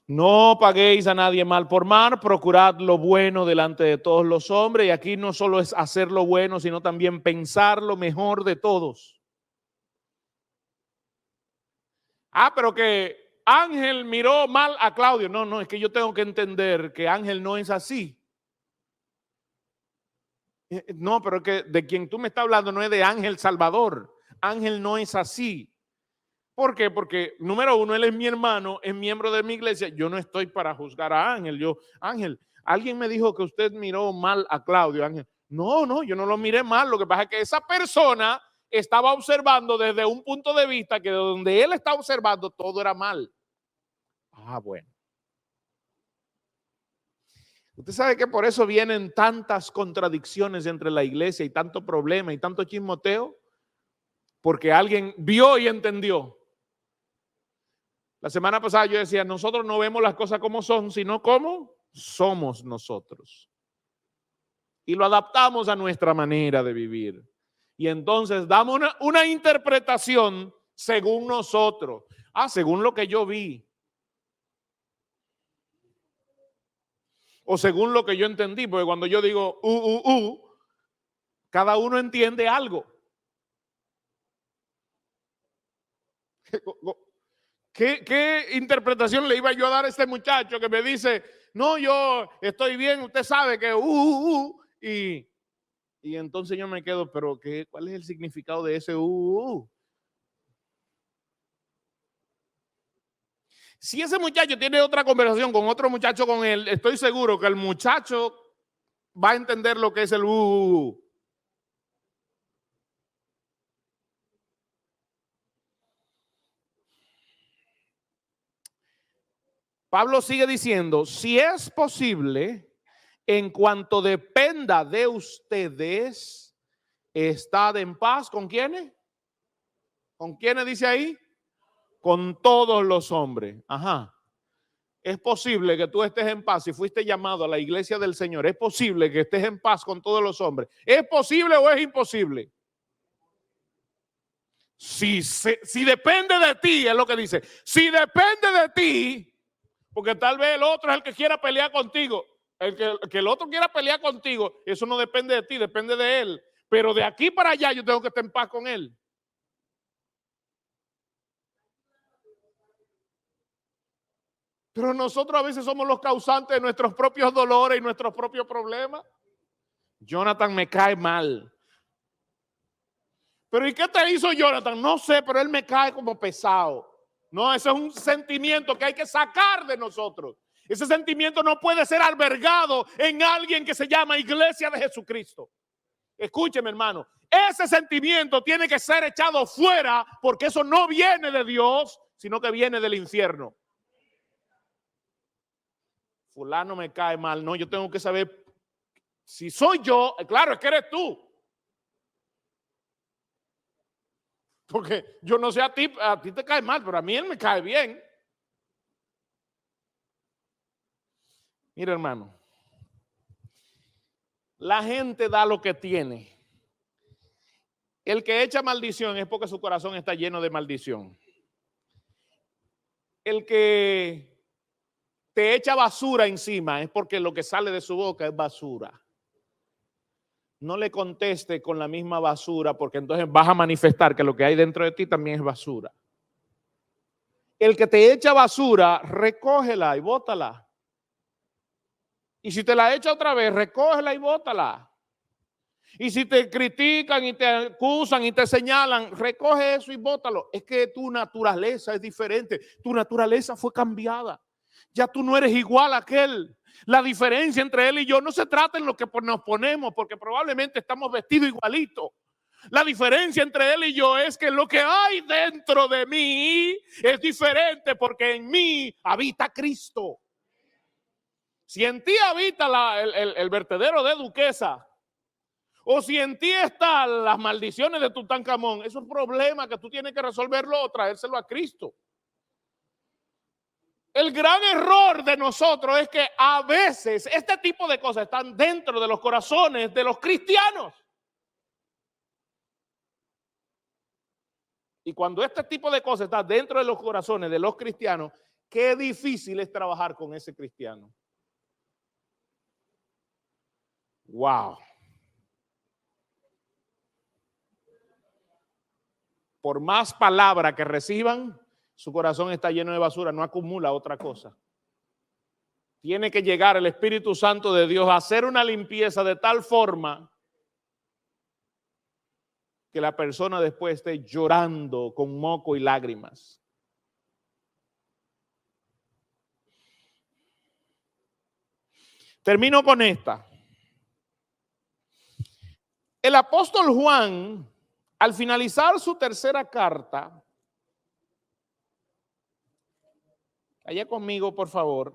S1: No paguéis a nadie mal por mal, procurad lo bueno delante de todos los hombres. Y aquí no solo es hacer lo bueno, sino también pensar lo mejor de todos. Pero que Ángel miró mal a Claudio. No, es que yo tengo que entender que Ángel no es así. No, pero que de quien tú me estás hablando no es de Ángel Salvador. Ángel no es así. ¿Por qué? Porque, número uno, él es mi hermano, es miembro de mi iglesia. Yo no estoy para juzgar a Ángel. Ángel, alguien me dijo que usted miró mal a Claudio. Ángel, no, yo no lo miré mal. Lo que pasa es que esa persona estaba observando desde un punto de vista que de donde él estaba observando todo era mal. Bueno. Usted sabe que por eso vienen tantas contradicciones entre la iglesia y tanto problema y tanto chismoteo, porque alguien vio y entendió. La semana pasada yo decía, nosotros no vemos las cosas como son, sino como somos nosotros. Y lo adaptamos a nuestra manera de vivir. Y entonces damos una interpretación según nosotros. Según lo que yo vi. O según lo que yo entendí, porque cuando yo digo cada uno entiende algo. ¿Qué interpretación le iba yo a dar a este muchacho que me dice, no, yo estoy bien, usted sabe que y entonces yo me quedo, pero ¿cuál es el significado de ese Si ese muchacho tiene otra conversación con otro muchacho con él, estoy seguro que el muchacho va a entender lo que es el Pablo sigue diciendo, si es posible, en cuanto dependa de ustedes, estad en paz. ¿Con quiénes? ¿Con quiénes dice ahí? Con todos los hombres. Es posible que tú estés en paz si fuiste llamado a la iglesia del Señor. Es posible que estés en paz con todos los hombres. ¿Es posible o es imposible? Si depende de ti, es lo que dice. Si depende de ti, porque tal vez el otro es el que quiera pelear contigo. Que el otro quiera pelear contigo, eso no depende de ti, depende de él. Pero de aquí para allá yo tengo que estar en paz con él. Pero nosotros a veces somos los causantes de nuestros propios dolores y nuestros propios problemas. Jonathan me cae mal. ¿Pero y qué te hizo Jonathan? No sé, pero él me cae como pesado. No, ese es un sentimiento que hay que sacar de nosotros. Ese sentimiento no puede ser albergado en alguien que se llama Iglesia de Jesucristo. Escúcheme, hermano. Ese sentimiento tiene que ser echado fuera porque eso no viene de Dios, sino que viene del infierno. Fulano me cae mal. No, yo tengo que saber Si soy yo, claro, es que eres tú. Porque yo no sé a ti te cae mal, pero a mí él me cae bien. Mira, hermano, la gente da lo que tiene. El que echa maldición es porque su corazón está lleno de maldición. El que te echa basura encima es porque lo que sale de su boca es basura. No le conteste con la misma basura, porque entonces vas a manifestar que lo que hay dentro de ti también es basura. El que te echa basura, recógela y bótala. Y si te la echa otra vez, recógela y bótala. Y si te critican y te acusan y te señalan, recoge eso y bótalo. Es que tu naturaleza es diferente. Tu naturaleza fue cambiada. Ya tú no eres igual a aquel. La diferencia entre él y yo no se trata en lo que nos ponemos, porque probablemente estamos vestidos igualitos. La diferencia entre él y yo es que lo que hay dentro de mí es diferente, porque en mí habita Cristo. Si en ti habita el vertedero de Duquesa, o si en ti están las maldiciones de Tutankamón, eso es un problema que tú tienes que resolverlo o traérselo a Cristo. El gran error de nosotros es que a veces este tipo de cosas están dentro de los corazones de los cristianos. Y cuando este tipo de cosas está dentro de los corazones de los cristianos, qué difícil es trabajar con ese cristiano. Wow. Por más palabra que reciban, su corazón está lleno de basura, no acumula otra cosa. Tiene que llegar el Espíritu Santo de Dios a hacer una limpieza de tal forma que la persona después esté llorando con moco y lágrimas. Termino con esta. El apóstol Juan, al finalizar su tercera carta, allá conmigo, por favor.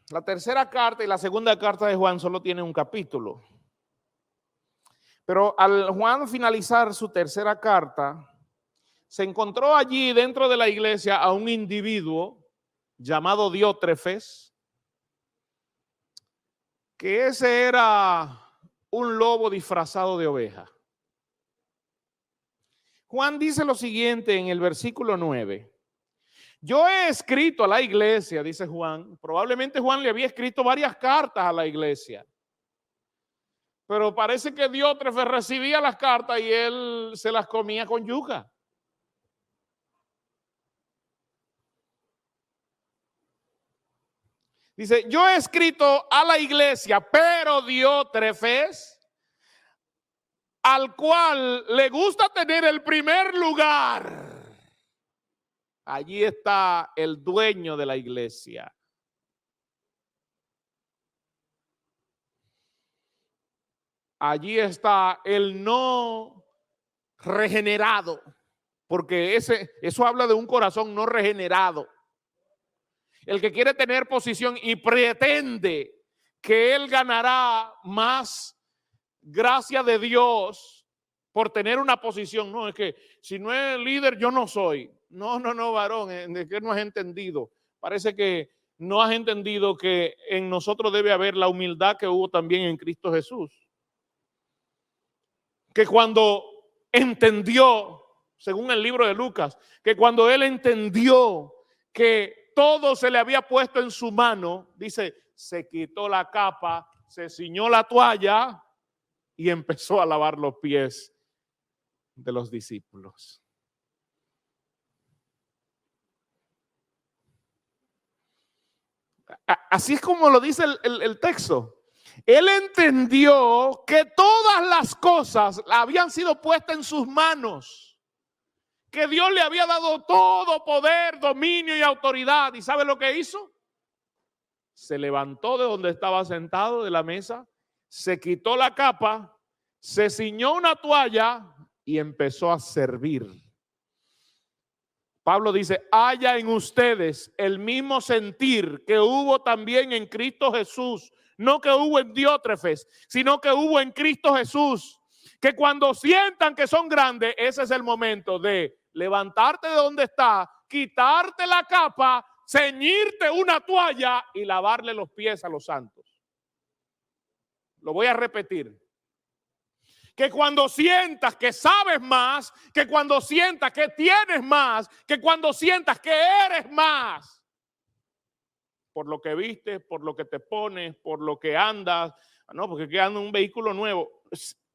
S1: La tercera carta y la segunda carta de Juan solo tienen un capítulo. Pero al Juan finalizar su tercera carta, se encontró allí dentro de la iglesia a un individuo llamado Diótrefes, que ese era un lobo disfrazado de oveja. Juan dice lo siguiente en el versículo 9. Yo he escrito a la iglesia, dice Juan, probablemente Juan le había escrito varias cartas a la iglesia, pero parece que Diótrefes recibía las cartas y él se las comía con yuca. Dice, yo he escrito a la iglesia, pero Diótrefes, al cual le gusta tener el primer lugar. Allí está el dueño de la iglesia. Allí está el no regenerado, porque eso habla de un corazón no regenerado. El que quiere tener posición y pretende que él ganará más gracia de Dios por tener una posición. No, es que si no es líder, yo no soy. No, varón, es que no has entendido. Parece que no has entendido que en nosotros debe haber la humildad que hubo también en Cristo Jesús. Que cuando entendió, según el libro de Lucas, que cuando él entendió que todo se le había puesto en su mano, dice, se quitó la capa, se ciñó la toalla y empezó a lavar los pies de los discípulos. Así es como lo dice el texto. Él entendió que todas las cosas habían sido puestas en sus manos, que Dios le había dado todo poder, dominio y autoridad. ¿Y sabe lo que hizo? Se levantó de donde estaba sentado, de la mesa, se quitó la capa, se ciñó una toalla y empezó a servir. Pablo dice, haya en ustedes el mismo sentir que hubo también en Cristo Jesús, no que hubo en Diótrefes, sino que hubo en Cristo Jesús, que cuando sientan que son grandes, ese es el momento de levantarte de donde está, quitarte la capa, ceñirte una toalla y lavarle los pies a los santos. Lo voy a repetir. Que cuando sientas que sabes más, que cuando sientas que tienes más, que cuando sientas que eres más, por lo que vistes, por lo que te pones, por lo que andas, no, porque que anda un vehículo nuevo.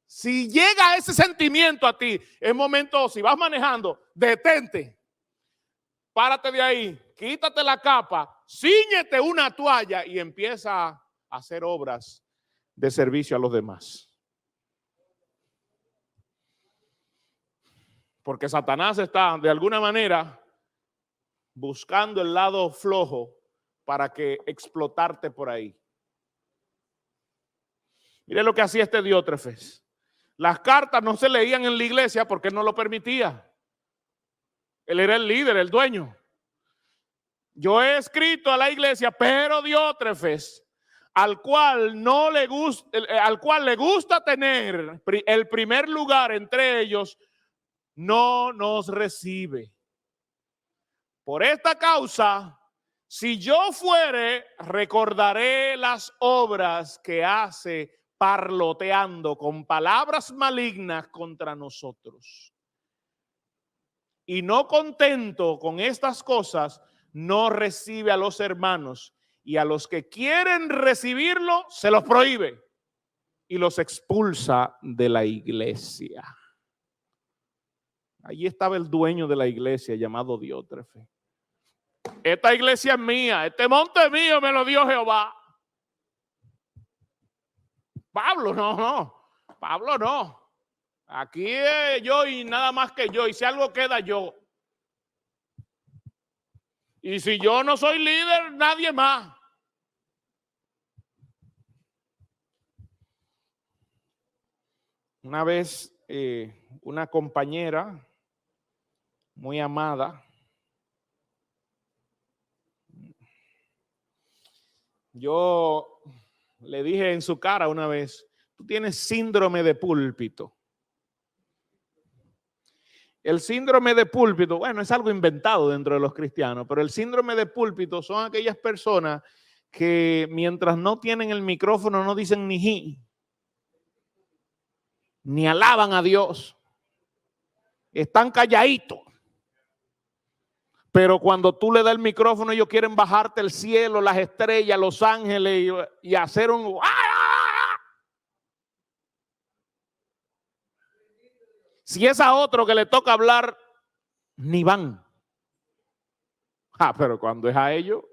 S1: Si llega ese sentimiento a ti, es momento, si vas manejando, detente, párate de ahí, quítate la capa, cíñete una toalla y empieza a hacer obras de servicio a los demás. Porque Satanás está de alguna manera buscando el lado flojo para que explotarte por ahí. Mire lo que hacía este Diótrefes. Las cartas no se leían en la iglesia porque él no lo permitía. Él era el líder, el dueño. Yo he escrito a la iglesia, pero Diótrefes, al cual le gusta tener el primer lugar entre ellos, no nos recibe. Por esta causa, si yo fuere, recordaré las obras que hace parloteando con palabras malignas contra nosotros. Y no contento con estas cosas, no recibe a los hermanos, y a los que quieren recibirlo, se los prohíbe y los expulsa de la iglesia. Allí estaba el dueño de la iglesia llamado Diótrefes. Esta iglesia es mía, este monte es mío, me lo dio Jehová. Pablo no. Aquí yo y nada más que yo, y si algo queda yo. Y si yo no soy líder, nadie más. Una vez una compañera muy amada, yo le dije en su cara una vez, tú tienes síndrome de púlpito. El síndrome de púlpito, bueno, es algo inventado dentro de los cristianos, pero el síndrome de púlpito son aquellas personas que mientras no tienen el micrófono no dicen ni alaban a Dios. Están calladitos. Pero cuando tú le das el micrófono, ellos quieren bajarte el cielo, las estrellas, los ángeles y hacer un... Si es a otro que le toca hablar, ni van. Pero cuando es a ellos,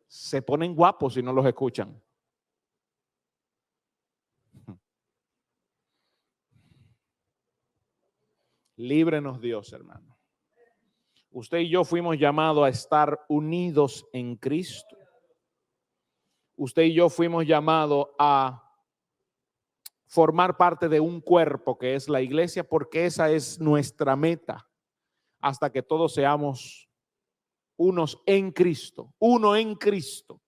S1: se ponen guapos si no los escuchan. Líbrenos Dios, hermano. Usted y yo fuimos llamados a estar unidos en Cristo. Usted y yo fuimos llamados a formar parte de un cuerpo que es la iglesia, porque esa es nuestra meta, hasta que todos seamos unos en Cristo, uno en Cristo.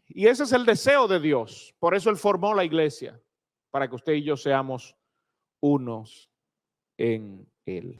S1: Y ese es el deseo de Dios. Por eso Él formó la iglesia, para que usted y yo seamos unos en Él.